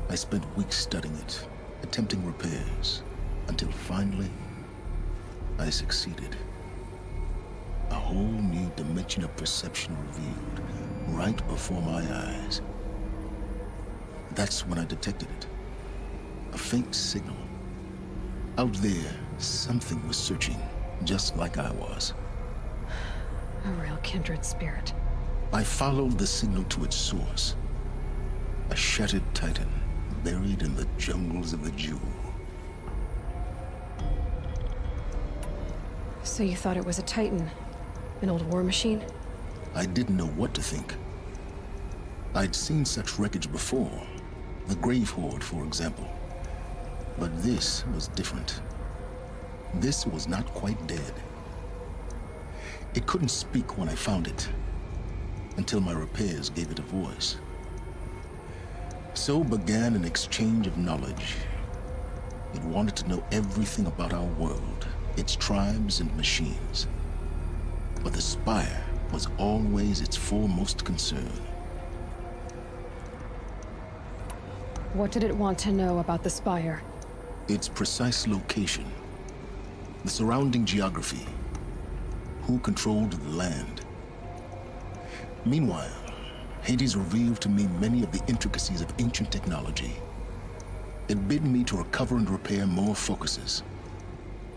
I spent weeks studying it, attempting repairs, until finally, I succeeded. A whole new dimension of perception revealed, right before my eyes. That's when I detected it. A faint signal. Out there, something was searching, just like I was. A real kindred spirit. I followed the signal to its source. A shattered titan, buried in the jungles of the Jewel. So you thought it was a titan? An old war machine? I didn't know what to think. I'd seen such wreckage before. The Grave Horde, for example. But this was different. This was not quite dead. It couldn't speak when I found it, until my repairs gave it a voice. So began an exchange of knowledge. It wanted to know everything about our world, its tribes and machines. But the Spire was always its foremost concern. What did it want to know about the Spire? Its precise location, the surrounding geography, who controlled the land. Meanwhile, Hades revealed to me many of the intricacies of ancient technology. It bid me to recover and repair more focuses.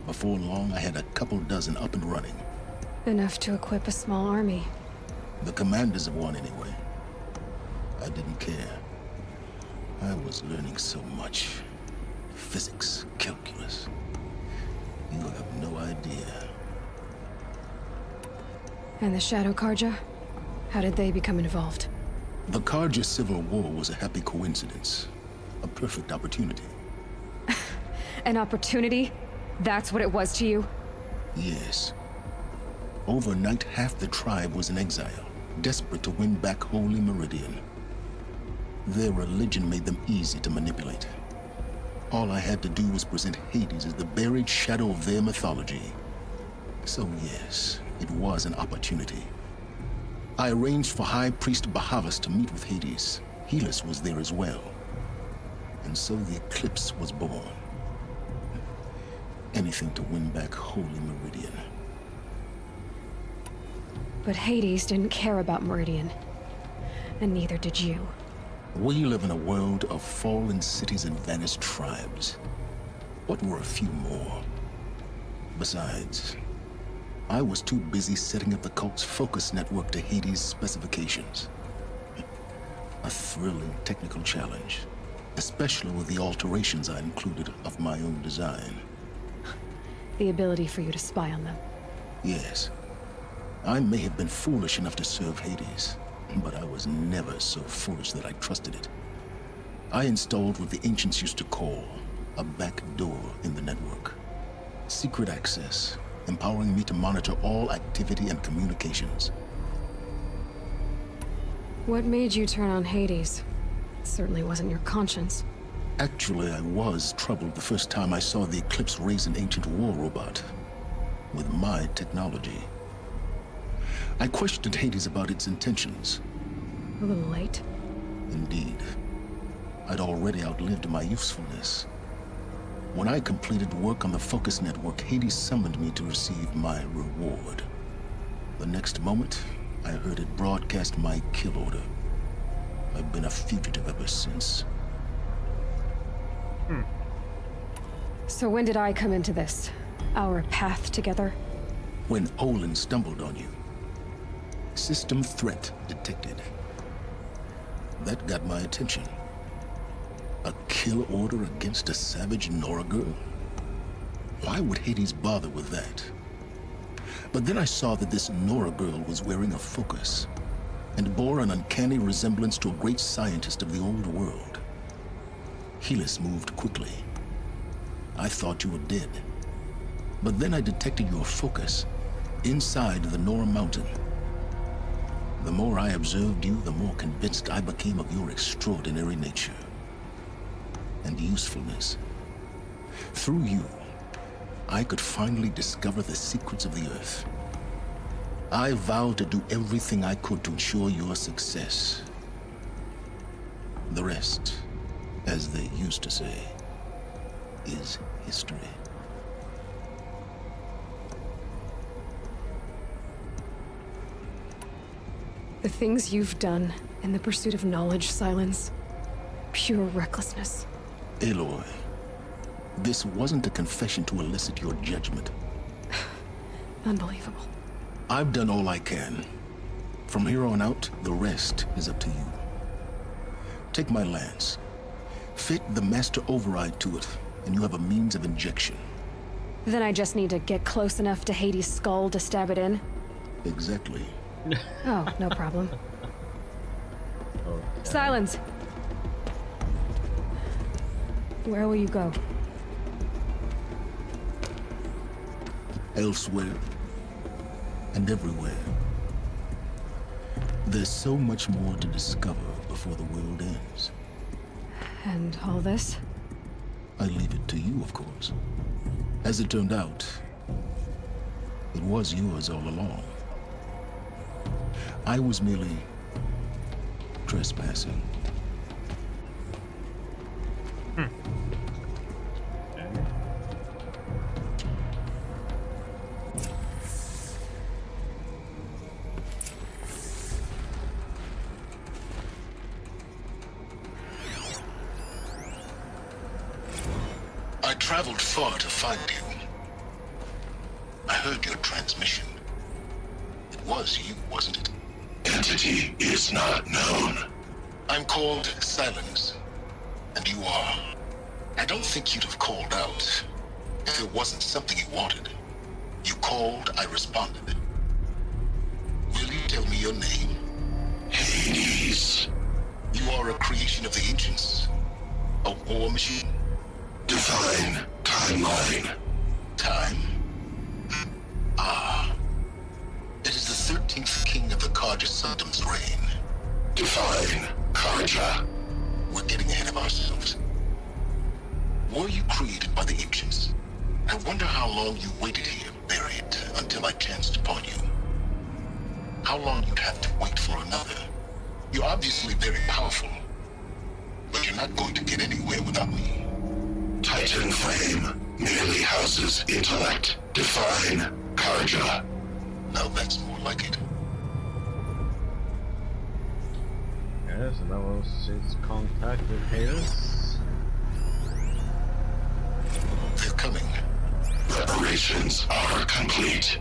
Before long, I had a couple dozen up and running. Enough to equip a small army. The commanders of one, anyway. I didn't care. I was learning so much. Physics, calculus. You have no idea. And the Shadow Karja? How did they become involved? The Karja Civil War was a happy coincidence. A perfect opportunity. An opportunity? That's what it was to you? Yes. Overnight, half the tribe was in exile, desperate to win back Holy Meridian. Their religion made them easy to manipulate. All I had to do was present Hades as the buried shadow of their mythology. So yes, it was an opportunity. I arranged for High Priest Bahavas to meet with Hades. Helis was there as well. And so the eclipse was born. Anything to win back Holy Meridian. But Hades didn't care about Meridian. And neither did you. We live in a world of fallen cities and vanished tribes. What were a few more? Besides, I was too busy setting up the cult's focus network to Hades' specifications. A thrilling technical challenge, especially with the alterations I included of my own design. The ability for you to spy on them. Yes. I may have been foolish enough to serve Hades, but I was never so foolish that I trusted it. I installed what the ancients used to call a back door in the network. Secret access, empowering me to monitor all activity and communications. What made you turn on Hades? It certainly wasn't your conscience. Actually, I was troubled the first time I saw the Eclipse raise an ancient war robot with my technology. I questioned Hades about its intentions. A little late. Indeed. I'd already outlived my usefulness. When I completed work on the Focus Network, Hades summoned me to receive my reward. The next moment, I heard it broadcast my kill order. I've been a fugitive ever since. So when did I come into this? Our path together? When Olin stumbled on you. System threat detected. That got my attention. A kill order against a savage Nora girl? Why would Hades bother with that? But then I saw that this Nora girl was wearing a focus and bore an uncanny resemblance to a great scientist of the old world. Helis moved quickly. I thought you were dead. But then I detected your focus inside the Nora mountain. The more I observed you, the more convinced I became of your extraordinary nature and usefulness. Through you, I could finally discover the secrets of the Earth. I vowed to do everything I could to ensure your success. The rest, as they used to say, is history. The things you've done in the pursuit of knowledge, Silence. Pure recklessness. Aloy, this wasn't a confession to elicit your judgment. Unbelievable. I've done all I can. From here on out, the rest is up to you. Take my lance. Fit the master override to it, and you have a means of injection. Then I just need to get close enough to Hades' skull to stab it in? Exactly. Oh, no problem. Okay. Silence! Where will you go? Elsewhere. And everywhere. There's so much more to discover before the world ends. And all this? I leave it to you, of course. As it turned out, it was yours all along. I was merely trespassing. I traveled far to find you. I heard your transmission. It was you, wasn't it? Entity is not known. I'm called Silence, and you are. I don't think you'd have called out if it wasn't something you wanted. You called, I responded. Will you tell me your name? Hades. You are a creation of the ancients? A war machine? Divine timeline. Time? Ah. It is the 13th king of the Karja Sanctum's reign. Divine Karja. We're getting ahead of ourselves. Were you created by the ancients? I wonder how long you waited here, buried, until I chanced upon you. How long you'd have to wait for another. You're obviously very powerful, but you're not going to get anywhere without me. Titan Flame merely houses intellect. Divine Karja. Now that's more like it. Okay, so that was his contact with Hades. They're coming. Preparations are complete.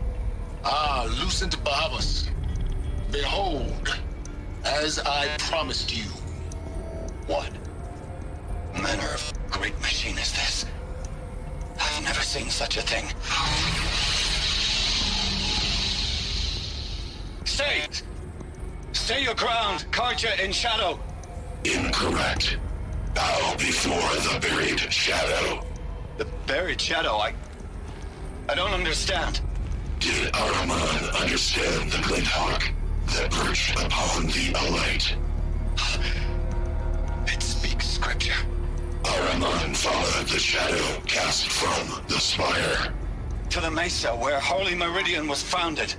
Ah, loosened Bahavas. Behold, as I promised you. What manner of great machine is this? I've never seen such a thing. Stay! Stay your ground, Karja in shadow! Incorrect. Bow before the buried shadow. The buried shadow, I don't understand. Did Araman understand the glint hawk that perched upon the alight? It speaks scripture. Araman followed the shadow cast from the spire. To the mesa where Holy Meridian was founded.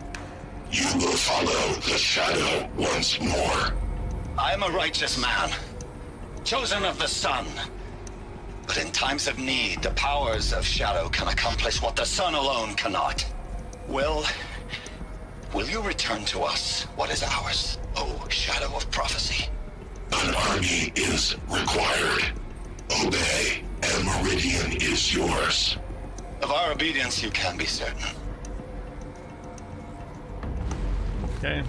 You will follow the shadow once more. I am a righteous man, chosen of the sun. But in times of need, the powers of shadow can accomplish what the sun alone cannot. Will you return to us what is ours, O shadow of prophecy? An army is required. Obey, and Meridian is yours. Of our obedience you can be certain. Okay.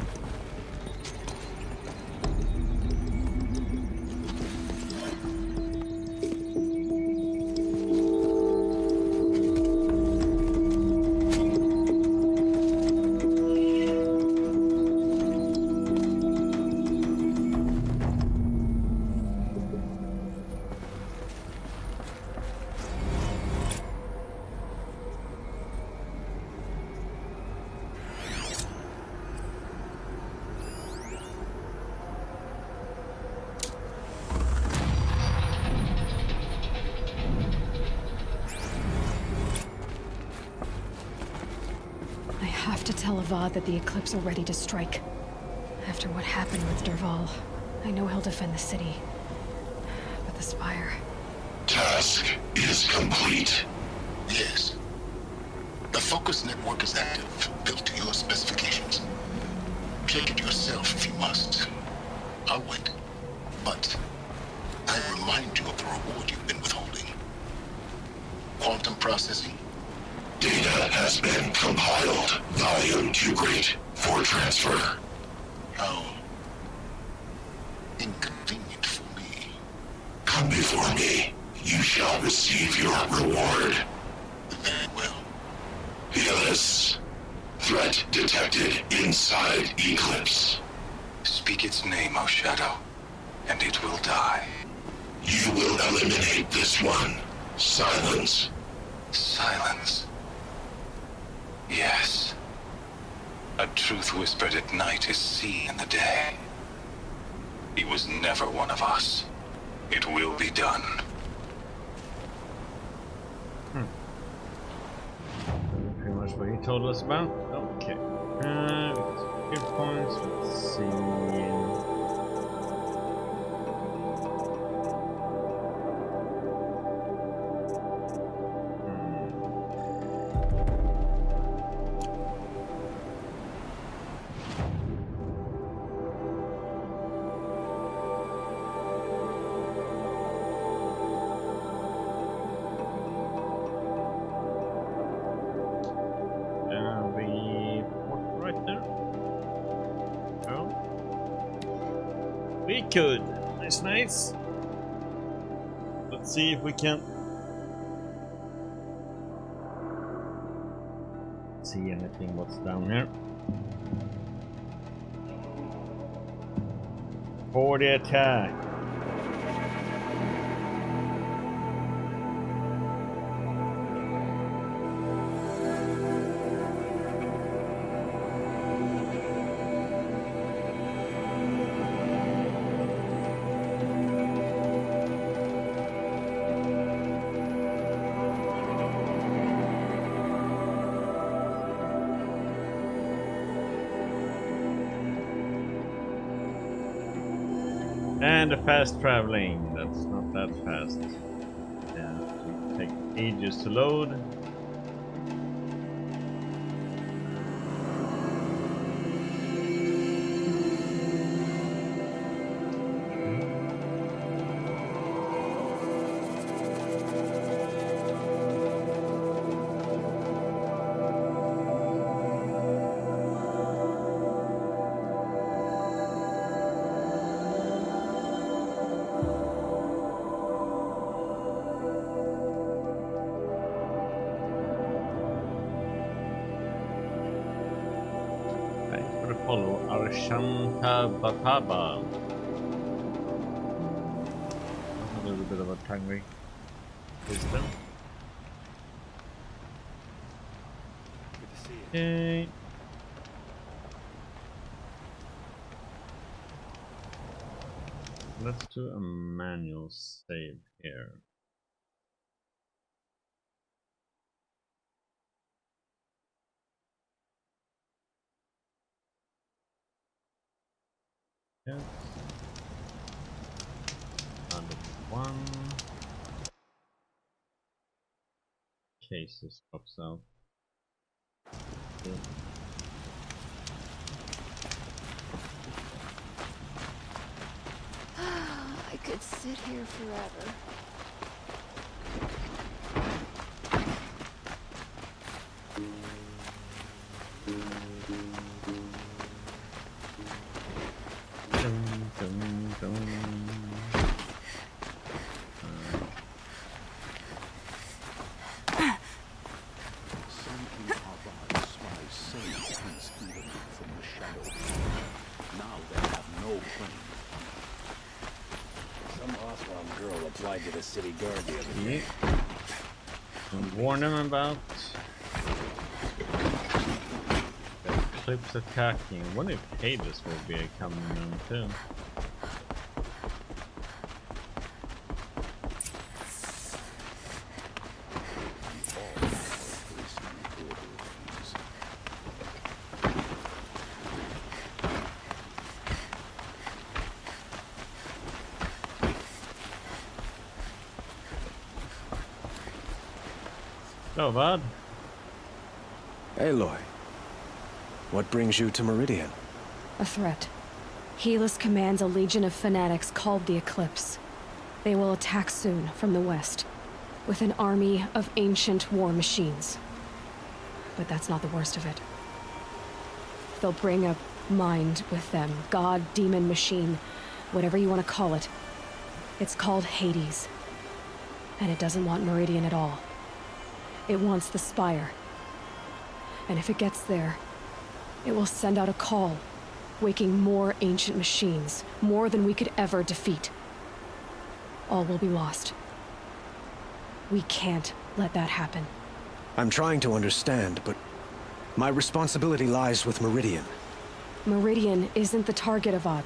I have to tell Avad that the Eclipse are ready to strike. After what happened with Derval, I know he'll defend the city. But the Spire... Task is complete. Yes. The focus network is active, built to your specifications. Check it yourself if you must. I'll wait. But I remind you of the reward you've been withholding. Quantum processing. Data has been compiled. Volume too great for transfer. How inconvenient for me. Come before me. You shall receive your reward. Very well. Fearless. Threat detected inside Eclipse. Speak its name, O Shadow, and it will die. You will eliminate this one. Silence. Silence. Yes. A truth whispered at night is seen in the day. He was never one of us. It will be done. Pretty much what he told us about. Okay. Few points. Let's see. We could. Nice. Let's see if we can see anything what's down here. For the attack. And the fast traveling, that's not that fast. Yeah, it takes ages to load. Follow Arshanta Bataba. A little bit of a tongue system. Okay. Let's do a manual save here. Yes. Another one. Cases pops out. Okay. I could sit here forever. To the city guard the other day. And warn them about the Eclipse attacking. I wonder if Hades will be coming in too. Oh, bud. Aloy, what brings you to Meridian? A threat. Helis commands a legion of fanatics called the Eclipse. They will attack soon from the west, with an army of ancient war machines. but that's not the worst of it. They'll bring a mind with them. God, demon, machine, whatever you want to call it. It's called Hades. And it doesn't want Meridian at all. It wants the Spire. And if it gets there, it will send out a call, waking more ancient machines, more than we could ever defeat. All will be lost. We can't let that happen. I'm trying to understand, but my responsibility lies with Meridian. Meridian isn't the target, Avad.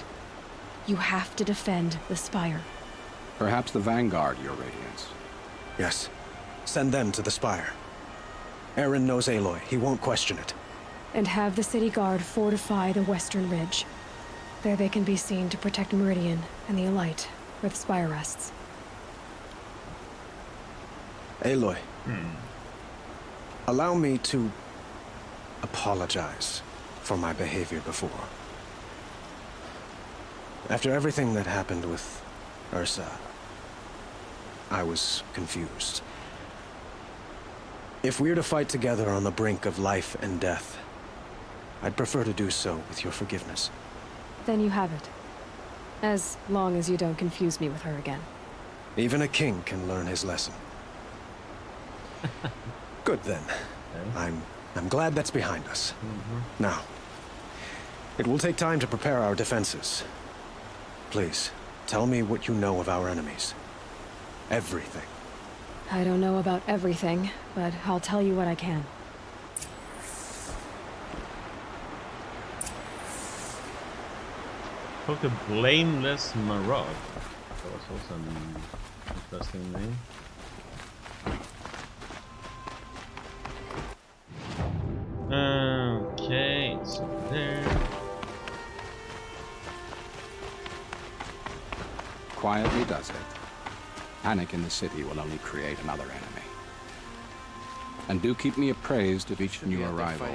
You have to defend the Spire. Perhaps the Vanguard, Your Radiance. Yes. Send them to the Spire. Aaron knows Aloy. He won't question it. And have the City Guard fortify the Western Ridge. There they can be seen to protect Meridian and the Elite, where the Spire rests. Aloy. Allow me to apologize for my behavior before. After everything that happened with Ursa, I was confused. If we're to fight together on the brink of life and death, I'd prefer to do so with your forgiveness. Then you have it. As long as you don't confuse me with her again. Even a king can learn his lesson. Good then. I'm glad that's behind us. Now, it will take time to prepare our defenses. Please, tell me what you know of our enemies. Everything. I don't know about everything, but I'll tell you what I can. Took a blameless Maraude. That was also an interesting name. Okay, so there. Quietly does it. Panic in the city will only create another enemy. And do keep me appraised of each new arrival.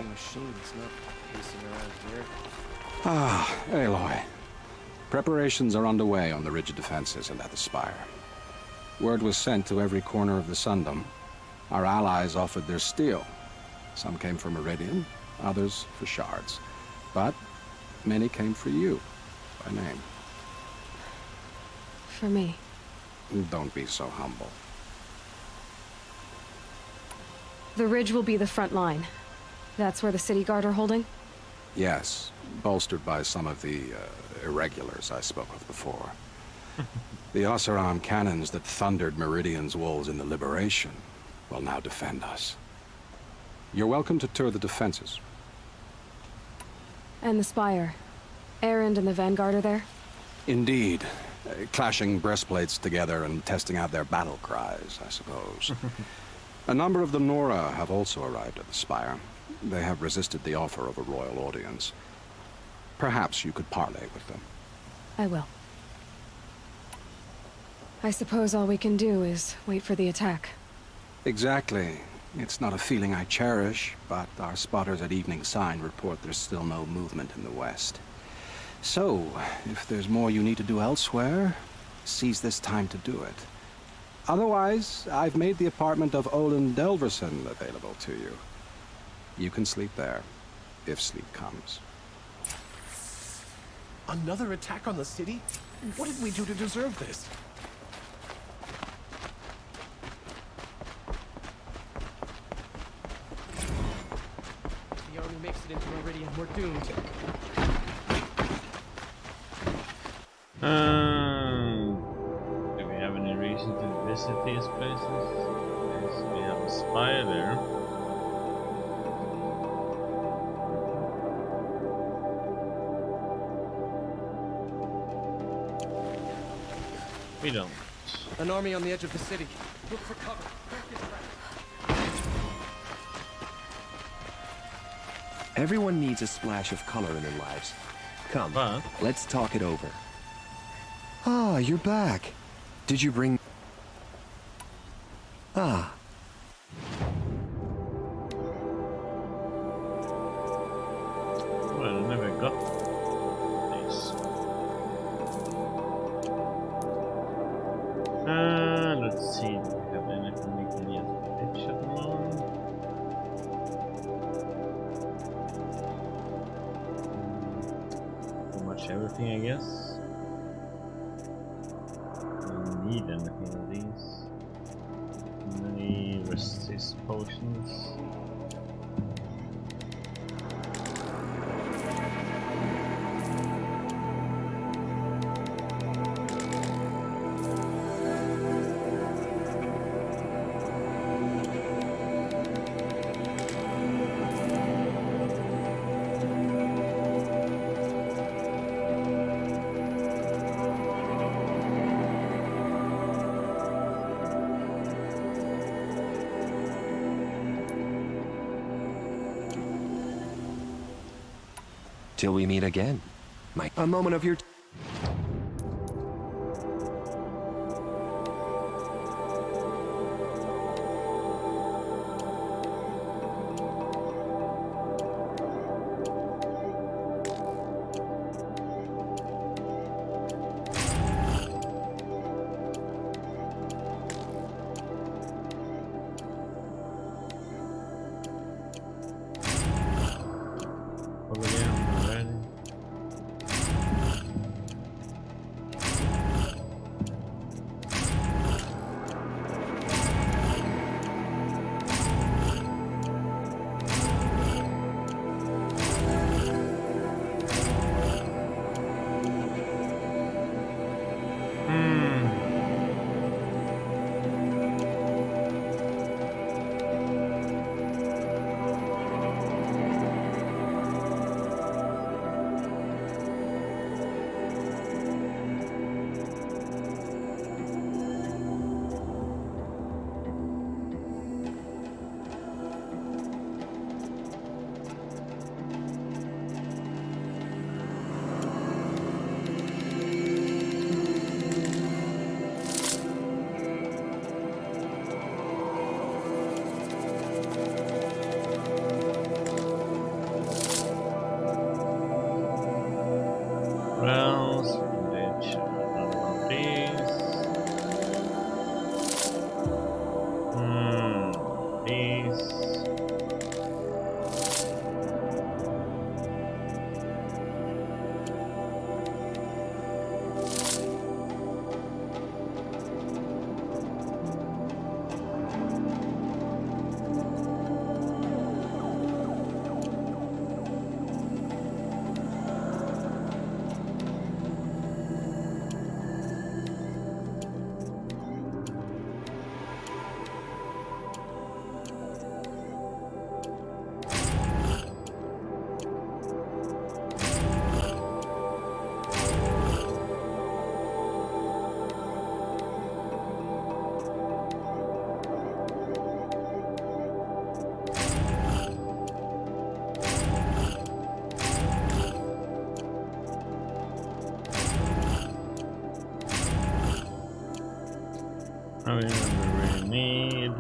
Ah, Aloy. Preparations are underway on the rigid defenses and at the Spire. Word was sent to every corner of the Sundom. Our allies offered their steel. Some came for Meridian, others for shards. But many came for you, by name. For me. Don't be so humble. The ridge will be the front line. That's where the City Guard are holding? Yes, bolstered by some of the irregulars I spoke of before. The Oseram cannons that thundered Meridian's walls in the Liberation will now defend us. You're welcome to tour the defenses. And the Spire. Erend and the Vanguard are there? Indeed. Clashing breastplates together and testing out their battle cries, I suppose. A number of the Nora have also arrived at the Spire. They have resisted the offer of a royal audience. Perhaps you could parley with them. I will. I suppose all we can do is wait for the attack. Exactly. It's not a feeling I cherish, but our spotters at Evening Sign report there's still no movement in the west. So, if there's more you need to do elsewhere, seize this time to do it. Otherwise, I've made the apartment of Olin Delverson available to you. You can sleep there, if sleep comes. Another attack on the city? What did we do to deserve this? If the army makes it into Meridian, we're doomed. Do we have any reason to visit these places? Yes, we have a spire there. We don't. An army on the edge of the city. Look for cover. Everyone needs a splash of color in their lives. Come, let's talk it over. Ah, you're back. Did you bring... Ah. Well, I never got this. Let's see. Do we have anything we can use pitch at the moment? everything, I guess. Don't need anything of these. Many resist potions. Till we meet again. A moment of your... I really need.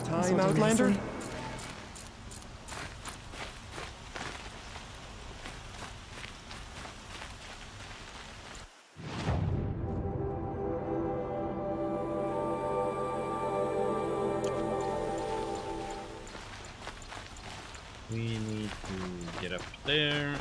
Time, Outlander? We need to get up there.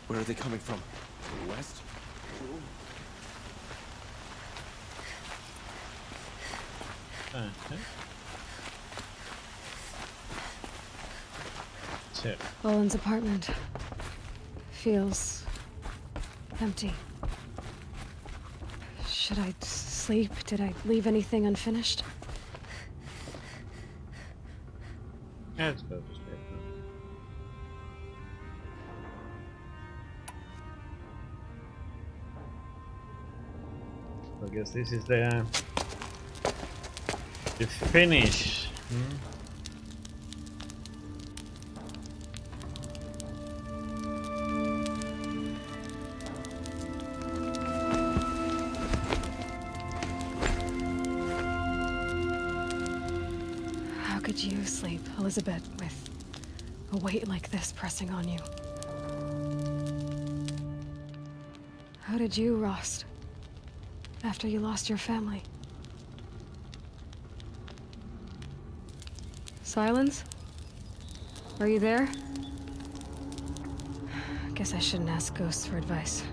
Where are they coming from? From the west? Owen's apartment feels empty. Should I sleep? Did I leave anything unfinished? Let's go to sleep. I guess this is the finish. sleep, Elizabeth, with a weight like this pressing on you. How did you, Rost? After you lost your family? Silence? Are you there? Guess I shouldn't ask ghosts for advice.